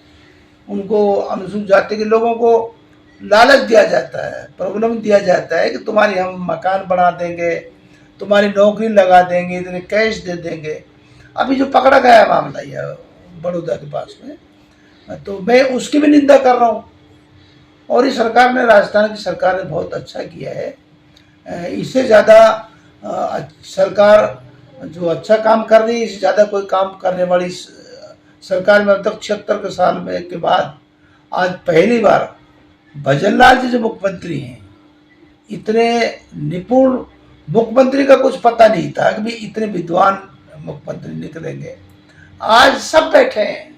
उनको अनुसूचित जाति के लोगों को लालच दिया जाता है, प्रॉब्लम दिया जाता है कि तुम्हारी हम मकान बना देंगे, तुम्हारी नौकरी लगा देंगे, इतने कैश दे देंगे। अभी जो पकड़ा गया मामला ये बड़ौदा के पास में, तो मैं उसकी भी निंदा कर रहा हूँ। और इस सरकार ने, राजस्थान की सरकार ने बहुत अच्छा किया है। इससे ज़्यादा सरकार जो अच्छा काम कर रही है, इससे ज़्यादा कोई काम करने वाली सरकार में अब तक 76 साल में के बाद आज पहली बार भजन लाल जी जो मुख्यमंत्री हैं, इतने निपुण मुख्यमंत्री का कुछ पता नहीं था कि भी इतने विद्वान मुख्यमंत्री निकलेंगे। आज सब बैठे हैं।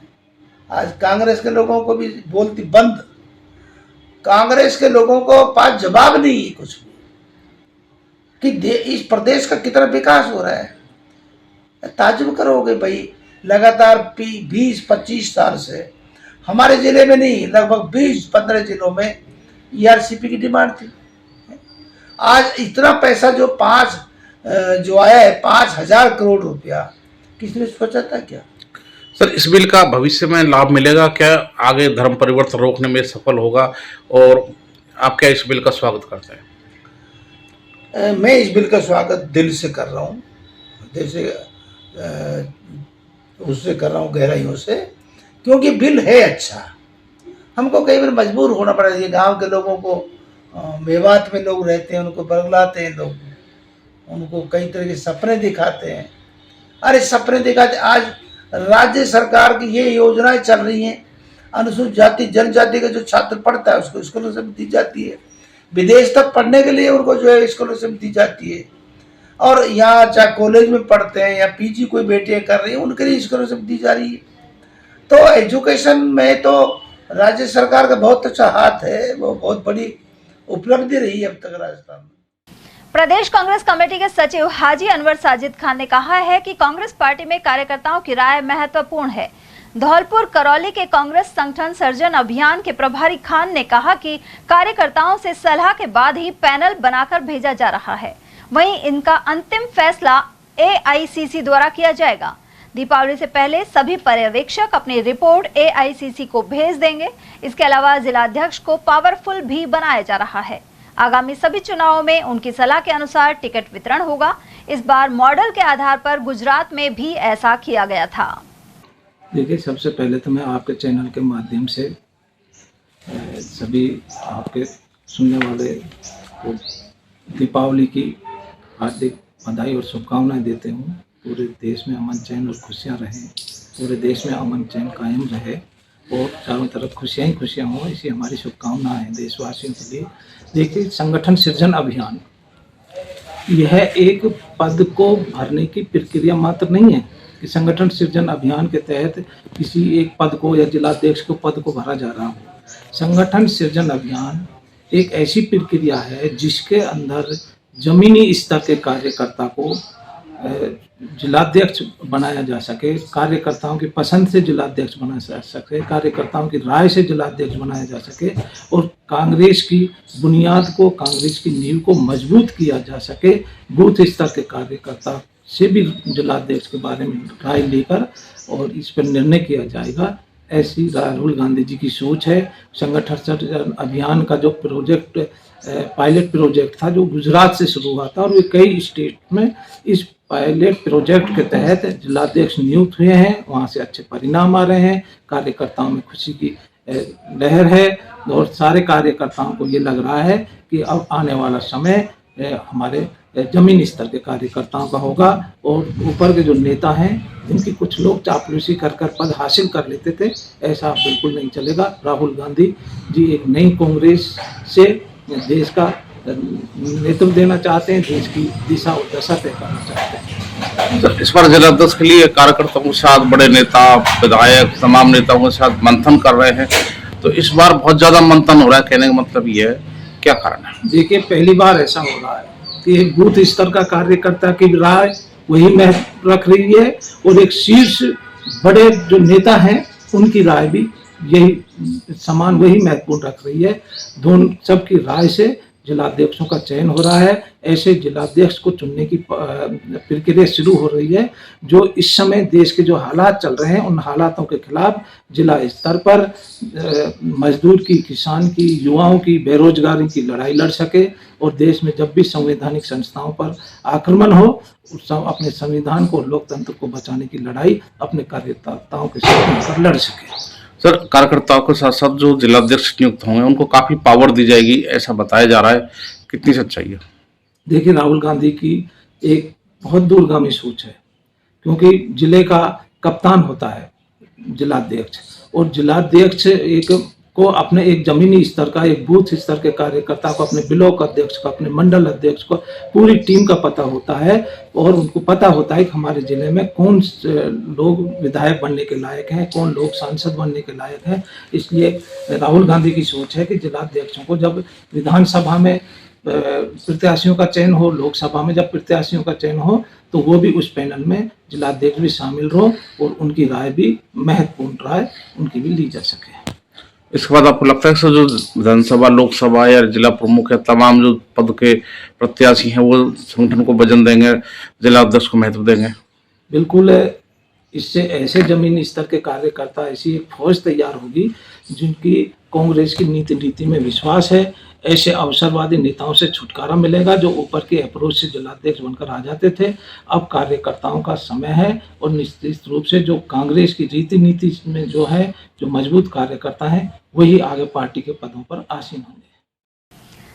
आज कांग्रेस के लोगों को भी बोलती बंद, कांग्रेस के लोगों को पास जवाब नहीं है कुछ भी कि इस प्रदेश का कितना विकास हो रहा है। ताजुब करोगे भाई, लगातार 20-25 साल से हमारे जिले में नहीं, लगभग 20-15 जिलों में ERCP की डिमांड थी। आज इतना पैसा जो आया है 5,000 करोड़ रुपया, किसने सोचा था क्या? सर, इस बिल का भविष्य में लाभ मिलेगा क्या? आगे धर्म परिवर्तन रोकने में सफल होगा? और आप क्या इस बिल का स्वागत करते हैं? मैं इस बिल का स्वागत दिल से कर रहा हूँ, जैसे उससे कर रहा हूँ, गहराइयों से, क्योंकि बिल है अच्छा। हमको कई बार मजबूर होना पड़ा है। गांव के लोगों को, मेवात में लोग रहते हैं, उनको बरगलाते हैं लोग, उनको कई तरह के सपने दिखाते हैं। अरे सपने दिखाते, आज राज्य सरकार की ये योजनाएं चल रही हैं, अनुसूचित जाति जनजाति का जो छात्र पढ़ता है उसको स्कॉलरशिप दी जाती है, विदेश तक पढ़ने के लिए उनको जो है स्कॉलरशिप दी जाती है। और यहाँ चाहे कॉलेज में पढ़ते हैं या PG कोई बेटियाँ कर रही हैं, उनके लिए स्कॉलरशिप दी जा रही है। तो एजुकेशन में तो राज्य सरकार का बहुत अच्छा हाथ है, वो बहुत बड़ी उपलब्धि रही है अब तक राजस्थान में। प्रदेश कांग्रेस कमेटी के सचिव हाजी अनवर साजिद खान ने कहा है कि कांग्रेस पार्टी में कार्यकर्ताओं की राय महत्वपूर्ण है। धौलपुर करौली के कांग्रेस संगठन सर्जन अभियान के प्रभारी खान ने कहा कि कार्यकर्ताओं से सलाह के बाद ही पैनल बनाकर भेजा जा रहा है। वहीं इनका अंतिम फैसला AICC द्वारा किया जाएगा। दीपावली से पहले सभी पर्यवेक्षक अपनी रिपोर्ट AICC को भेज देंगे। इसके अलावा जिलाध्यक्ष को पावरफुल भी बनाया जा रहा है। आगामी सभी चुनावों में उनकी सलाह के अनुसार टिकट वितरण होगा। इस बार मॉडल के आधार पर गुजरात में भी ऐसा किया गया था। देखिए, सबसे पहले तो मैं आपके चैनल के माध्यम से सभी आपके सुनने वाले को दीपावली की हार्दिक बधाई और शुभकामनाएं देते हूँ। पूरे देश में अमन चैन और खुशियाँ रहें, पूरे देश में अमन चैन कायम रहे और चारों तरफ खुशियाँ ही खुशियाँ हों, इसी हमारी शुभकामनाएं हैं देशवासियों के लिए। देखिए, संगठन सृजन अभियान यह एक पद को भरने की प्रक्रिया मात्र नहीं है कि संगठन सृजन अभियान के तहत किसी एक पद को या जिलाध्यक्ष को पद को भरा जा रहा हो। संगठन सृजन अभियान एक ऐसी प्रक्रिया है जिसके अंदर जमीनी स्तर के कार्यकर्ता को जिलाध्यक्ष बनाया जा सके, कार्यकर्ताओं की पसंद से जिलाध्यक्ष बनाया जा सके, कार्यकर्ताओं की राय से जिलाध्यक्ष बनाया जा सके और कांग्रेस की बुनियाद को, कांग्रेस की नींव को मजबूत किया जा सके। बूथ स्तर के कार्यकर्ता से भी जिलाध्यक्ष के बारे में राय लेकर और इस पर निर्णय किया जाएगा, ऐसी राहुल गांधी जी की सोच है। संगठन अभियान का जो प्रोजेक्ट पायलट प्रोजेक्ट था जो गुजरात से शुरू हुआ था और वे कई स्टेट में इस पायलट प्रोजेक्ट के तहत जिलाध्यक्ष नियुक्त हुए हैं। वहाँ से अच्छे परिणाम आ रहे हैं, कार्यकर्ताओं में खुशी की लहर है और सारे कार्यकर्ताओं को ये लग रहा है कि अब आने वाला समय हमारे जमीनी स्तर के कार्यकर्ताओं का होगा और ऊपर के जो नेता हैं जिनकी कुछ लोग चापलूसी कर पद हासिल कर लेते थे, ऐसा बिल्कुल नहीं चलेगा। राहुल गांधी जी एक नई कांग्रेस से देश का नेतृत्व देना चाहते हैं, देश की दिशा और दशा तय करना चाहते हैं। तो इस बार जिलाध्यक्ष के लिए कार्यकर्ताओं के साथ बड़े नेता, विधायक, तमाम नेताओं के साथ मंथन कर रहे हैं, तो इस बार बहुत ज्यादा मंथन हो रहा है। कहने का मतलब ये है, क्या कारण है? देखिए, पहली बार ऐसा हो रहा है कि एक बूथ स्तर का कार्यकर्ता की राय वही महत्व रख रही है और एक शीर्ष बड़े जो नेता हैं उनकी राय भी यही समान वही महत्वपूर्ण रख रही है। दोनों सबकी राय से जिलाध्यक्षों का चयन हो रहा है। ऐसे जिलाध्यक्ष को चुनने की प्रक्रिया शुरू हो रही है। जो इस समय देश के जो हालात चल रहे हैं उन हालातों के खिलाफ जिला स्तर पर मजदूर की, किसान की, युवाओं की, बेरोजगारी की लड़ाई लड़ सके और देश में जब भी संवैधानिक संस्थाओं पर आक्रमण हो, अपने संविधान को, लोकतंत्र को बचाने की लड़ाई अपने कार्यकर्ताओं के साथ लड़ सके। सर, कार्यकर्ताओं के साथ साथ जो जिलाध्यक्ष नियुक्त होंगे उनको काफी पावर दी जाएगी, ऐसा बताया जा रहा है, कितनी सच्चाई है? देखिए, राहुल गांधी की एक बहुत दूरगामी सोच है, क्योंकि जिले का कप्तान होता है जिलाध्यक्ष और जिलाध्यक्ष को अपने एक जमीनी स्तर का, एक बूथ स्तर के कार्यकर्ता को, अपने ब्लॉक अध्यक्ष को, अपने मंडल अध्यक्ष को, पूरी टीम का पता होता है और उनको पता होता है कि हमारे जिले में कौन लोग विधायक बनने के लायक हैं, कौन लोग सांसद बनने के लायक हैं। इसलिए राहुल गांधी की सोच है कि जिलाध्यक्षों को जब विधानसभा में प्रत्याशियों का चयन हो, लोकसभा में जब प्रत्याशियों का चयन हो, तो वो भी उस पैनल में जिलाध्यक्ष भी शामिल हो और उनकी राय भी, महत्वपूर्ण राय उनकी भी ली जा सके। इसके बाद आपको लगता है कि जो विधानसभा, लोकसभा या जिला प्रमुख है, तमाम जो पद के प्रत्याशी हैं वो संगठन को वजन देंगे, जिला अध्यक्ष को महत्व देंगे? बिल्कुल, इससे ऐसे जमीनी स्तर के कार्यकर्ता, ऐसी एक फौज तैयार होगी जिनकी कांग्रेस की नीति में विश्वास है। ऐसे अवसरवादी नेताओं से छुटकारा मिलेगा जो ऊपर के अप्रोच से जिलाध्यक्ष बनकर आ जाते थे। अब कार्यकर्ताओं का समय है और निश्चित रूप से जो कांग्रेस की नीति में जो है, जो मजबूत कार्यकर्ता हैं, वही आगे पार्टी के पदों पर आसीन होंगे।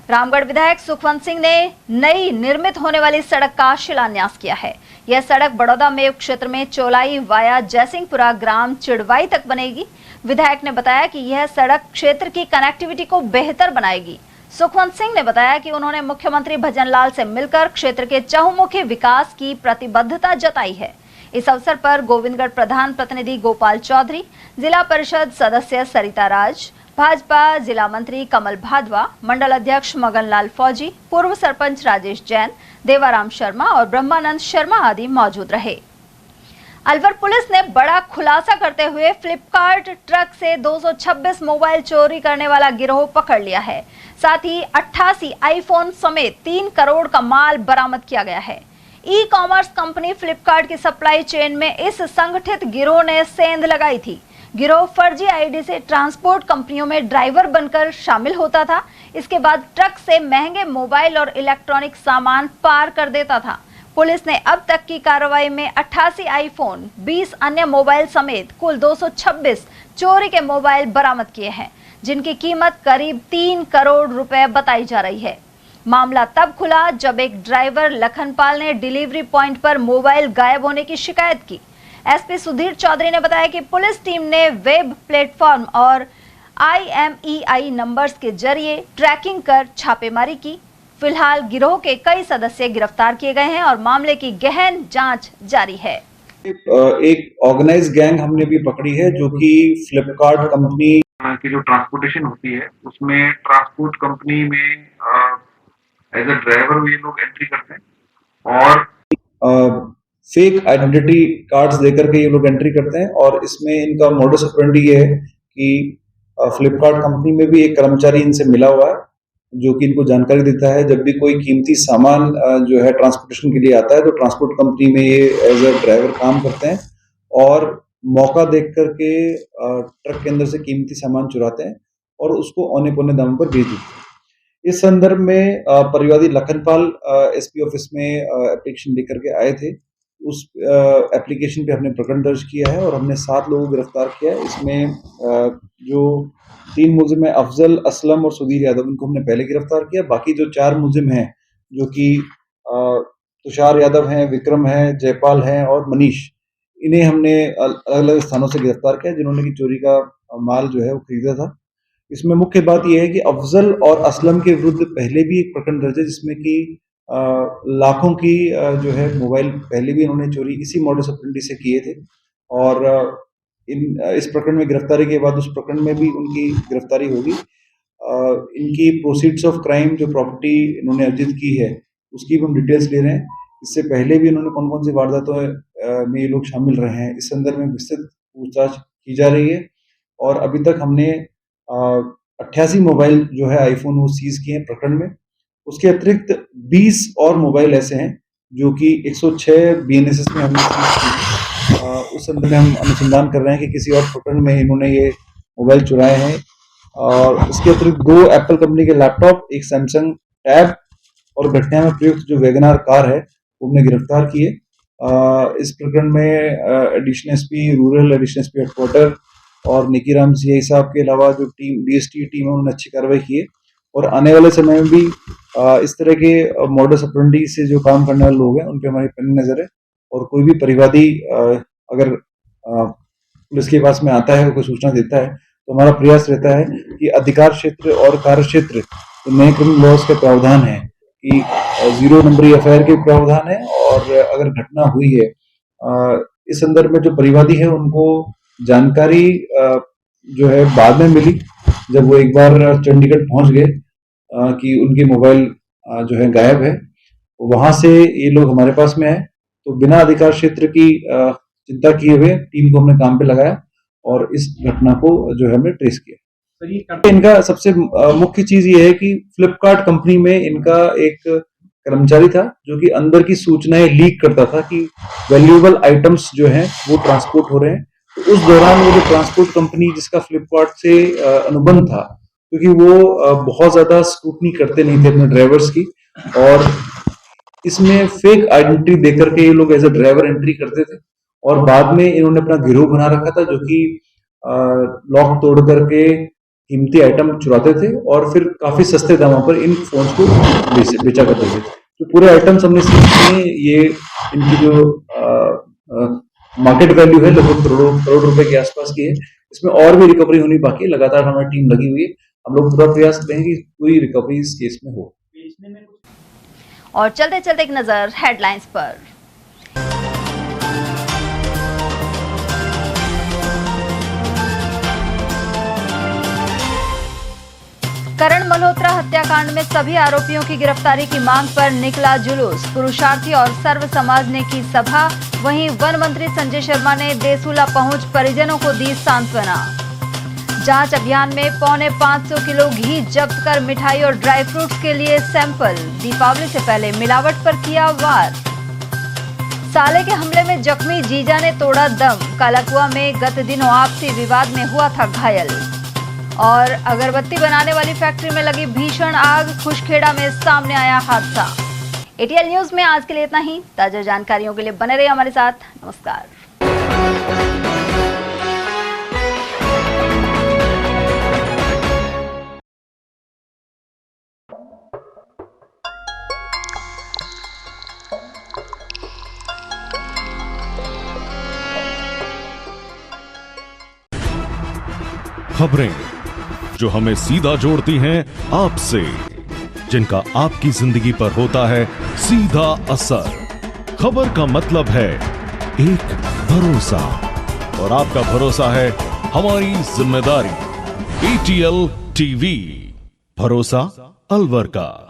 रामगढ़ विधायक सुखवंत सिंह ने नई निर्मित होने वाली सड़क का शिलान्यास किया है। यह सड़क बड़ौदा मेव क्षेत्र में चोलाई वाया जयसिंहपुरा ग्राम चिड़वाई तक बनेगी। विधायक ने बताया कि यह सड़क क्षेत्र की कनेक्टिविटी को बेहतर बनाएगी। सुखवंत सिंह ने बताया कि उन्होंने मुख्यमंत्री भजनलाल से मिलकर क्षेत्र के चहुमुखी विकास की प्रतिबद्धता जताई है। इस अवसर पर गोविंदगढ़ प्रधान प्रतिनिधि गोपाल चौधरी, जिला परिषद सदस्य सरिता राज, भाजपा जिला मंत्री कमल भादवा, मंडल अध्यक्ष मगनलाल फौजी, पूर्व सरपंच राजेश जैन, देवाराम शर्मा और ब्रह्मानंद शर्मा आदि मौजूद रहे। अलवर पुलिस ने बड़ा खुलासा करते हुए फ्लिपकार्ट ट्रक से 226 मोबाइल चोरी करने वाला गिरोह पकड़ लिया है। साथ ही 88 आईफोन समेत 3 करोड़ का माल बरामद किया गया है। ई कॉमर्स कंपनी फ्लिपकार्ट की सप्लाई चेन में इस संगठित गिरोह ने सेंध लगाई थी। गिरोह फर्जी आईडी से ट्रांसपोर्ट कंपनियों में ड्राइवर बनकर शामिल होता था। इसके बाद ट्रक से महंगे मोबाइल और इलेक्ट्रॉनिक सामान पार कर देता था। पुलिस ने अब तक की कार्रवाई में 88 आईफोन, 20 अन्य मोबाइल समेत कुल 226 चोरी के मोबाइल बरामद किए हैं, जिनकी कीमत करीब 3 करोड़ रुपए बताई जा रही है। मामला तब खुला जब एक ड्राइवर लखनपाल ने डिलीवरी पॉइंट पर मोबाइल गायब होने की शिकायत की। एसपी सुधीर चौधरी ने बताया कि पुलिस टीम ने वेब प्लेटफॉर्म और IMEI नंबर्स के जरिए ट्रैकिंग कर छापेमारी की। फिलहाल गिरोह के कई सदस्य गिरफ्तार किए गए हैं और मामले की गहन जांच जारी है। एक ऑर्गेनाइज गैंग हमने भी पकड़ी है जो कि फ्लिपकार्ट कंपनी की जो ट्रांसपोर्टेशन होती है उसमें ट्रांसपोर्ट कंपनी में एज अ ड्राइवर ये लोग एंट्री करते हैं और फेक आइडेंटिटी कार्ड्स देकर के ये लोग एंट्री करते हैं। और इसमें इनका मोडस ऑपरेंडी ये है कि फ्लिपकार्ट कंपनी में भी एक कर्मचारी इनसे मिला हुआ है जो कि इनको जानकारी देता है जब भी कोई कीमती सामान जो है ट्रांसपोर्टेशन के लिए आता है तो ट्रांसपोर्ट कंपनी में ये एज अ ड्राइवर काम करते हैं और मौका देख करके ट्रक के अंदर से कीमती सामान चुराते हैं और उसको औने पौने दाम पर बेच देते हैं। इस संदर्भ में परिवादी लखनपाल एसपी ऑफिस में एप्लीकेशन लेकर के आए थे। उस एप्लीकेशन पे हमने प्रकरण दर्ज किया है और हमने 7 लोगों को गिरफ्तार किया है। इसमें जो 3 मुलजिम है, अफजल, असलम और सुधीर यादव, इनको हमने पहले गिरफ्तार किया। बाकी जो 4 मुलजिम हैं, जो कि तुषार यादव हैं, विक्रम है, जयपाल हैं और मनीष, इन्हें हमने अलग अलग स्थानों से गिरफ्तार किया, जिन्होंने की चोरी का माल जो है वो खरीदा था। इसमें मुख्य बात यह है कि अफजल और असलम के विरुद्ध पहले भी एक प्रकरण दर्ज है, जिसमें कि लाखों की जो है मोबाइल पहले भी इन्होंने चोरी इसी मॉडस ऑपरेंडी से किए थे और इस प्रकरण में गिरफ्तारी के बाद उस प्रकरण में भी उनकी गिरफ्तारी होगी। इनकी प्रोसीड्स ऑफ क्राइम, जो प्रॉपर्टी इन्होंने अर्जित की है, उसकी भी हम डिटेल्स ले रहे हैं। इससे पहले भी इन्होंने कौन कौन सी वारदातों में ये लोग शामिल रहे हैं, इस संदर्भ में विस्तृत पूछताछ की जा रही है। और अभी तक हमने 88 मोबाइल जो है आईफोन वो सीज किए हैं प्रकरण में। उसके अतिरिक्त 20 और मोबाइल ऐसे हैं जो कि 106 बीएनएसएस में हमने सीज किए। उस संदर्भ में हम अनुसंधान कर रहे हैं कि किसी और प्रकरण में इन्होंने ये मोबाइल चुराए हैं। और इसके अतिरिक्त 2 एप्पल कंपनी के लैपटॉप, एक सैमसंग टैब और घटना में प्रयुक्त जो वैगनार कार है वो हमने गिरफ्तार किए। इस प्रकरण में additional SP rural, additional SP headquarter और निकीराम सीआई साहब के अलावा जो टीम डीएसटी टीम है, उन्होंने अच्छी कार्रवाई की है। और आने वाले समय में भी इस तरह के मॉडस ऑपरेंडी से जो काम करने वाले लोग हैं उन पे हमारी पैनी नजर है। और कोई भी परिवादी अगर पुलिस के पास में आता है, कोई सूचना देता है, तो हमारा प्रयास रहता है कि अधिकार क्षेत्र और कार्य क्षेत्र तो नए क्रिमिनल लॉज के प्रावधान है कि 0 नंबरी एफआईआर के प्रावधान है। और अगर घटना हुई है इस संदर्भ में जो परिवादी है उनको जानकारी जो है बाद में मिली, जब वो एक बार चंडीगढ़ पहुंच गए कि उनके मोबाइल जो है गायब है, वहां से ये लोग हमारे पास में है। तो बिना अधिकार क्षेत्र की चिंता किए हुए टीम को हमने काम पे लगाया और इस घटना को जो है हमने ट्रेस किया। इनका सबसे मुख्य चीज ये है कि फ्लिपकार्ट कंपनी में इनका एक कर्मचारी था जो कि अंदर की सूचनाएं लीक करता था कि वैल्यूएबल आइटम्स जो हैं वो ट्रांसपोर्ट हो रहे हैं। तो उस दौरान वो जो ट्रांसपोर्ट कंपनी जिसका फ्लिपकार्ट से अनुबंध था, क्योंकि वो बहुत ज्यादा स्क्रूटनी करते नहीं थे अपने ड्राइवर्स की, और इसमें फेक आइडेंटिटी देकर के ये लोग एज ए ड्राइवर एंट्री करते थे। और बाद में इन्होंने अपना गिरोह बना रखा था जो कि लॉक तोड़ करके कीमती आइटम चुराते थे और फिर काफी सस्ते दामों पर इन फोन्स को बेचा करते थे। तो पूरे आइटम्स हमने सीज किए। ये इनकी जो मार्केट वैल्यू है लगभग करोड़ रुपए के आसपास की है। इसमें और भी रिकवरी होनी बाकी है। लगातार हमारी टीम लगी हुई है। हम लोग पूरा प्रयास करेंगे कि कोई रिकवरी इस केस में हो। और चलते चलते एक नजर हेडलाइंस पर। करण मल्होत्रा हत्याकांड में सभी आरोपियों की गिरफ्तारी की मांग पर निकला जुलूस। पुरुषार्थी और सर्व समाज ने की सभा। वहीं वन मंत्री संजय शर्मा ने देसूला पहुंच परिजनों को दी सांत्वना। जांच अभियान में 550 किलो घी जब्त कर मिठाई और ड्राई फ्रूट्स के लिए सैंपल। दीपावली से पहले मिलावट पर किया वार। साले के हमले में जख्मी जीजा ने तोड़ा दम। कालाकुआ में गत दिनों आपसी विवाद में हुआ था घायल। और अगरबत्ती बनाने वाली फैक्ट्री में लगी भीषण आग। खुशखेड़ा में सामने आया हादसा। एटीएल न्यूज में आज के लिए इतना ही। ताजा जानकारियों के लिए बने रहिए हमारे साथ। नमस्कार। खबरें जो हमें सीधा जोड़ती हैं आपसे, जिनका आपकी जिंदगी पर होता है सीधा असर। खबर का मतलब है एक भरोसा, और आपका भरोसा है हमारी जिम्मेदारी। एटीएल टीवी, भरोसा अलवर का।